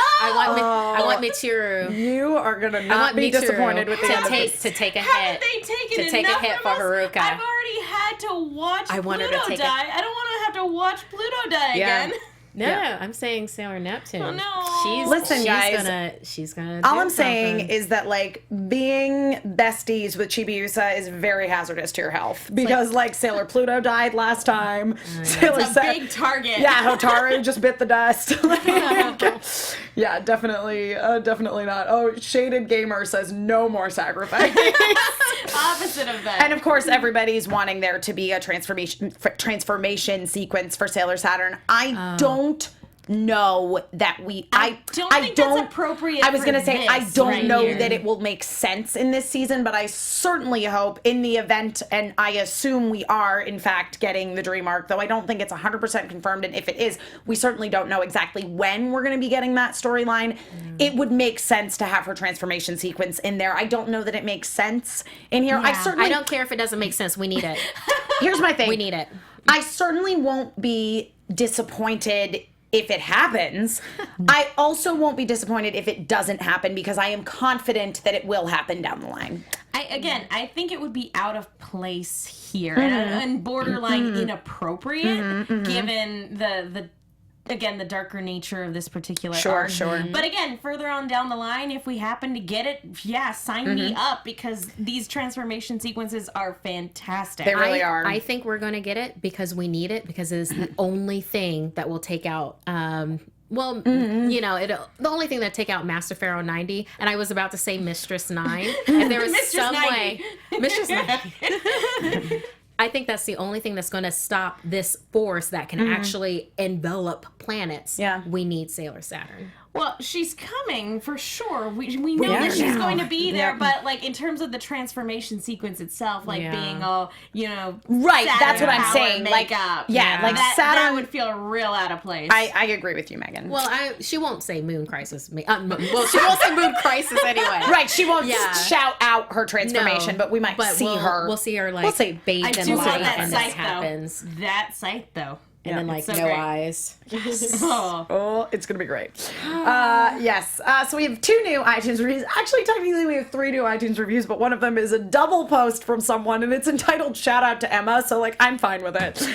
Speaker 4: Mitsuru.
Speaker 1: You are gonna not be disappointed with the end of this.
Speaker 4: to take a
Speaker 3: Haven't
Speaker 4: hit.
Speaker 3: they taken
Speaker 4: To take a
Speaker 3: enough
Speaker 4: hit
Speaker 3: from
Speaker 4: for
Speaker 3: us?
Speaker 4: Haruka.
Speaker 3: I've already had to watch
Speaker 4: I want her
Speaker 3: Pluto
Speaker 4: to take
Speaker 3: die. I don't want to have to watch Pluto die again.
Speaker 4: No, I'm saying Sailor Neptune.
Speaker 3: Oh, no.
Speaker 1: Listen, guys.
Speaker 4: She's gonna.
Speaker 1: All I'm saying is that, like, being besties with Chibiusa is very hazardous to your health. Because, like Sailor Pluto died last time. Sailor
Speaker 3: It's a big target.
Speaker 1: Yeah, Hotaru just bit the dust. Yeah, definitely not. Oh, Shaded Gamer says no more sacrifice.
Speaker 3: Opposite of that.
Speaker 1: And of course, everybody's wanting there to be a transformation sequence for Sailor Saturn. I don't know that I
Speaker 3: don't think that's appropriate.
Speaker 1: I was going to say, I don't
Speaker 3: right
Speaker 1: know
Speaker 3: here.
Speaker 1: that it will make sense in this season, but I certainly hope in the event, and I assume we are, in fact, getting the Dream Arc, though I don't think it's 100% confirmed, and if it is, we certainly don't know exactly when we're going to be getting that storyline. It would make sense to have her transformation sequence in there. I don't know that it makes sense in here.
Speaker 3: Yeah.
Speaker 4: I don't care if it doesn't make sense. We need it.
Speaker 1: Here's my thing.
Speaker 4: We need it.
Speaker 1: I certainly won't be disappointed if it happens. I also won't be disappointed if it doesn't happen, because I am confident that it will happen down the line.
Speaker 3: I think it would be out of place here and borderline inappropriate given the darker nature of this particular arc.
Speaker 1: Sure.
Speaker 3: But again, further on down the line, if we happen to get it, sign me up, because these transformation sequences are fantastic.
Speaker 1: They really are.
Speaker 4: I think we're going to get it because we need it, because it is the only thing that will take out Well, you know, the only thing that take out Master Pharaoh 90, and I was about to say Mistress 9, if there was
Speaker 3: Mistress
Speaker 4: some
Speaker 3: 90.
Speaker 4: way, Mistress 90. I think that's the only thing that's going to stop this force that can actually envelop planets.
Speaker 1: Yeah.
Speaker 4: We need Sailor Saturn.
Speaker 3: Well, she's coming for sure. We know that she's going to be there, but like in terms of the transformation sequence itself, like being all, you know,
Speaker 1: Right,
Speaker 3: Saturn
Speaker 1: that's what I'm
Speaker 3: power
Speaker 1: saying. Like,
Speaker 3: makeup.
Speaker 1: like
Speaker 3: that
Speaker 1: Saturn
Speaker 3: would feel real out of place.
Speaker 1: I agree with you, Megan.
Speaker 4: Well, she won't say Moon Crisis. Well, she won't say Moon Crisis anyway.
Speaker 1: Right, she won't
Speaker 4: Yeah.
Speaker 1: shout out her transformation,
Speaker 4: No,
Speaker 1: but we might see her.
Speaker 4: We'll see her like
Speaker 1: We'll see.
Speaker 4: bathed
Speaker 3: I
Speaker 4: in
Speaker 3: do love
Speaker 4: light,
Speaker 3: that
Speaker 4: and
Speaker 3: sight
Speaker 4: this happens,
Speaker 3: though. That sight though.
Speaker 4: and then like
Speaker 3: it's so
Speaker 4: no
Speaker 3: great.
Speaker 4: eyes.
Speaker 3: Oh.
Speaker 1: Oh, it's gonna be great. Yes. So we have 2 new iTunes reviews. Actually, technically, we have 3 new iTunes reviews, but one of them is a double post from someone, and it's entitled "Shout Out to Emma." So, like, I'm fine with it.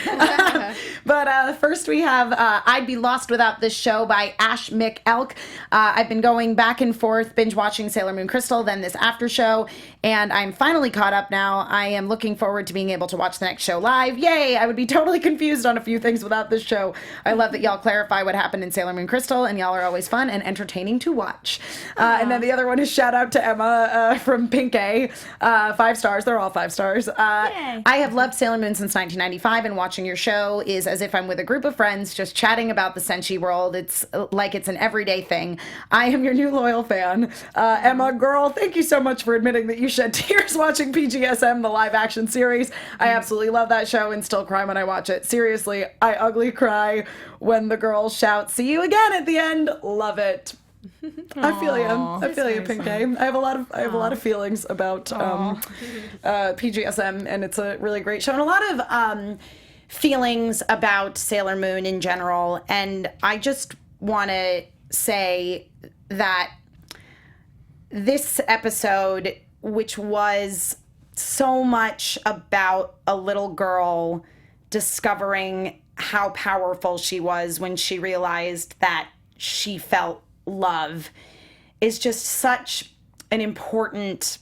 Speaker 1: But first, we have "I'd Be Lost Without This Show" by Ash McElk. I've been going back and forth, binge watching Sailor Moon Crystal, then this after show, and I'm finally caught up now. I am looking forward to being able to watch the next show live. Yay! I would be totally confused on a few things without this show. I love that y'all clarify what happened in Sailor Moon Crystal, and y'all are always fun and entertaining to watch. And then the other one is shout out to Emma from Pink A. 5 stars. They're all 5 stars. I have loved Sailor Moon since 1995, and watching your show is as if I'm with a group of friends just chatting about the Senshi world. It's like it's an everyday thing. I am your new loyal fan. Emma, girl, thank you so much for admitting that you shed tears watching PGSM, the live action series. I absolutely love that show and still cry when I watch it. Seriously, I ugly cry when the girls shout, "See you again" at the end. Love it. I feel you. I feel you, Pink A. I have a lot of feelings about PGSM, and it's a really great show, and a lot of feelings about Sailor Moon in general. And I just want to say that this episode, which was so much about a little girl discovering how powerful she was when she realized that she felt love, is just such an important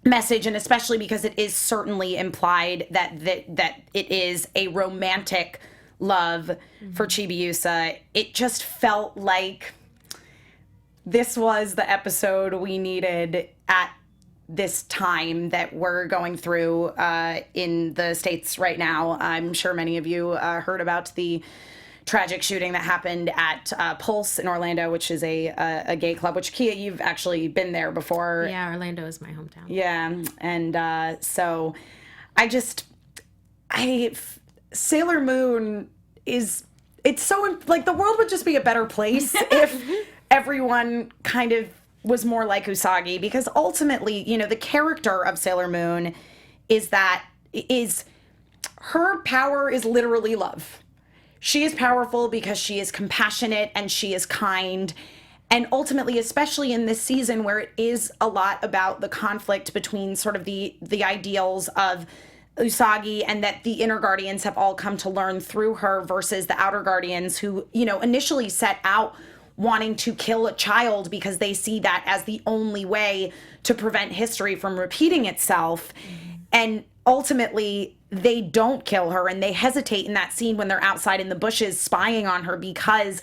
Speaker 1: message, and especially because it is certainly implied that it is a romantic love for Chibiusa. It just felt like this was the episode we needed at this time that we're going through in the States right now. I'm sure many of you heard about the tragic shooting that happened at Pulse in Orlando, which is a gay club, which, Kia, you've actually been there before.
Speaker 4: Yeah, Orlando is my hometown.
Speaker 1: Yeah, and so Sailor Moon it's so, like, the world would just be a better place if everyone kind of was more like Usagi, because ultimately, you know, the character of Sailor Moon is her power is literally love. She is powerful because she is compassionate and she is kind. And ultimately, especially in this season where it is a lot about the conflict between sort of the ideals of Usagi and that the inner guardians have all come to learn through her versus the outer guardians who, you know, initially set out wanting to kill a child because they see that as the only way to prevent history from repeating itself. And ultimately, they don't kill her, and they hesitate in that scene when they're outside in the bushes spying on her because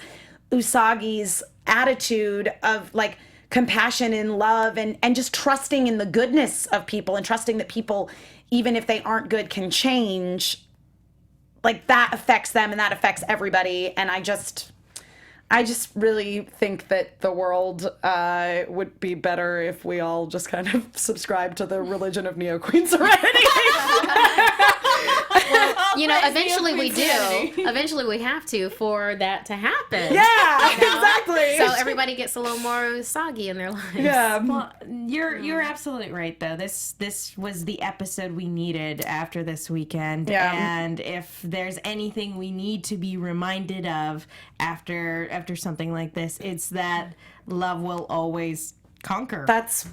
Speaker 1: Usagi's attitude of, like, compassion and love and just trusting in the goodness of people and trusting that people, even if they aren't good, can change, like, that affects them and that affects everybody. And I just really think that the world would be better if we all just kind of subscribe to the religion of Neo Queen Serenity.
Speaker 4: You know, eventually we do. Eventually we have to for that to happen.
Speaker 1: Yeah, exactly.
Speaker 4: So everybody gets a little more Usagi in their lives.
Speaker 1: Yeah.
Speaker 3: Well, you're absolutely right though. This was the episode we needed after this weekend.
Speaker 1: Yeah.
Speaker 3: And if there's anything we need to be reminded of after something like this, it's that love will always conquer.
Speaker 1: That's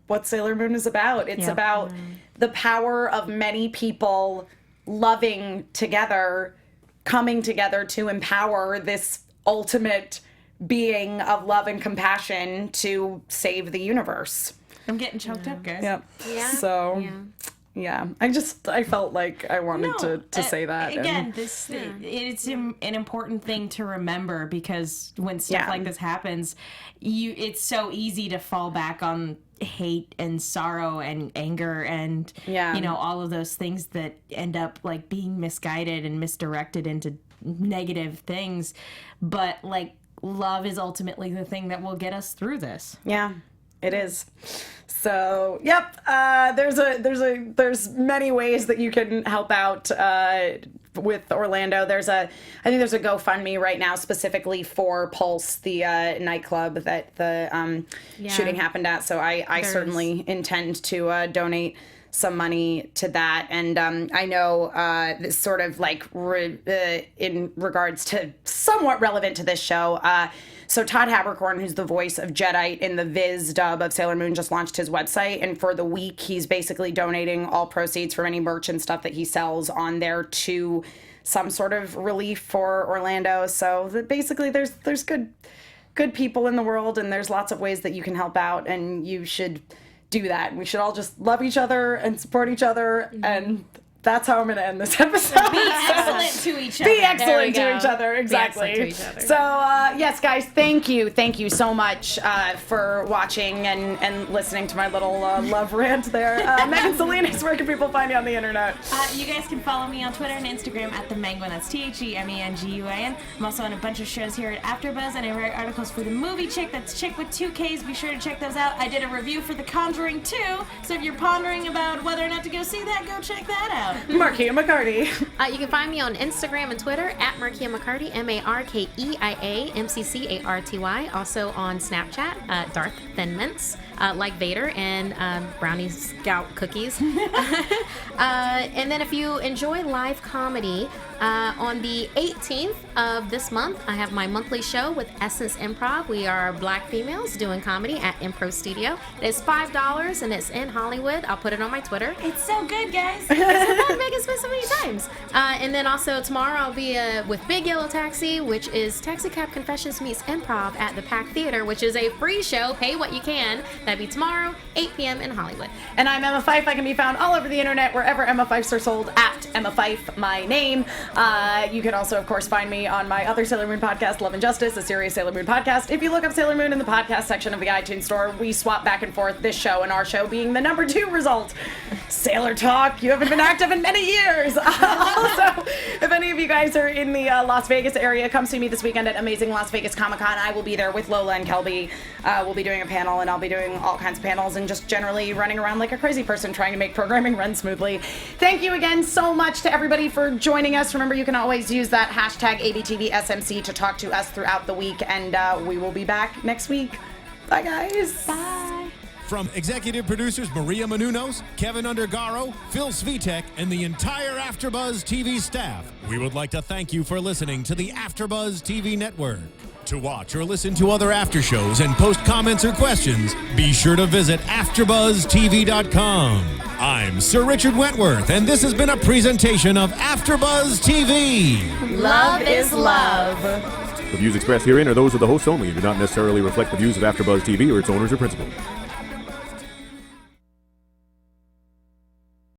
Speaker 1: what Sailor Moon is about. It's about the power of many people loving together, coming together to empower this ultimate being of love and compassion to save the universe.
Speaker 3: I'm getting choked up, guys.
Speaker 1: Yep.
Speaker 4: Yeah.
Speaker 1: So,
Speaker 4: Yeah.
Speaker 1: Yeah, I felt like I wanted to say that.
Speaker 3: Again, it's an important thing to remember, because when stuff like this happens, it's so easy to fall back on hate and sorrow and anger and all of those things that end up like being misguided and misdirected into negative things. But like, love is ultimately the thing that will get us through this.
Speaker 1: Yeah, it is. So, yep, there's many ways that you can help out with Orlando. I think there's a GoFundMe right now specifically for Pulse, the nightclub that the shooting happened at. So I certainly intend to donate some money to that. And I know this sort of like in regards to somewhat relevant to this show, so Todd Haberkorn, who's the voice of Jedi in the Viz dub of Sailor Moon, just launched his website. And for the week, he's basically donating all proceeds from any merch and stuff that he sells on there to some sort of relief for Orlando. So basically there's good people in the world, and there's lots of ways that you can help out, and you should do that. We should all just love each other and support each other, and that's how I'm going to end this episode.
Speaker 3: Be excellent to each other.
Speaker 1: Be excellent to each other, exactly.
Speaker 4: Be excellent to each other.
Speaker 1: So, yes, guys, thank you so much for watching and listening to my little love rant there. Megan Salinas, where can people find you on the internet?
Speaker 3: You guys can follow me on Twitter and Instagram at TheMenguin. That's TheMenguin. I'm also on a bunch of shows here at AfterBuzz, and I write articles for The Movie Chick. That's Chick with 2 Ks. Be sure to check those out. I did a review for The Conjuring 2, so if you're pondering about whether or not to go see that, go check that out.
Speaker 1: Markeia McCarty.
Speaker 4: You can find me on Instagram and Twitter at Markeia McCarty, MarkeiaMcCarty. Also on Snapchat, Darth Thin Mints, like Vader, and Brownie Scout cookies. And then if you enjoy live comedy, on the 18th of this month, I have my monthly show with Essence Improv. We are black females doing comedy at Improv Studio. It's $5 and it's in Hollywood. I'll put it on my Twitter.
Speaker 3: It's so good, guys.
Speaker 4: It's so fun. Megan's been so many times. And then also tomorrow I'll be with Big Yellow Taxi, which is Taxi Cab Confessions meets Improv at the Pack Theater, which is a free show. Pay what you can. That'd be tomorrow, 8 p.m. in Hollywood.
Speaker 1: And I'm Emma Fyffe. I can be found all over the internet, wherever Emma Fyffes are sold, at Emma Fyffe, my name. You can also, of course, find me on my other Sailor Moon podcast, Love and Justice, a serious Sailor Moon podcast. If you look up Sailor Moon in the podcast section of the iTunes store, we swap back and forth, this show and our show being the number 2 result. Sailor Talk, you haven't been active in many years. Also, if any of you guys are in the Las Vegas area, come see me this weekend at Amazing Las Vegas Comic Con. I will be there with Lola and Kelby. We'll be doing a panel, and I'll be doing all kinds of panels and just generally running around like a crazy person trying to make programming run smoothly. Thank you again so much to everybody for joining us. Remember, you can always use that hashtag ABTVSMC to talk to us throughout the week, and we will be back next week. Bye, guys.
Speaker 3: Bye.
Speaker 2: From executive producers Maria Menounos, Kevin Undergaro, Phil Svitek, and the entire AfterBuzz TV staff, we would like to thank you for listening to the AfterBuzz TV network. To watch or listen to other after shows and post comments or questions, be sure to visit AfterBuzzTV.com. I'm Sir Richard Wentworth, and this has been a presentation of AfterBuzz TV.
Speaker 3: Love is love.
Speaker 6: The views expressed herein are those of the hosts only and do not necessarily reflect the views of AfterBuzz TV or its owners or principals.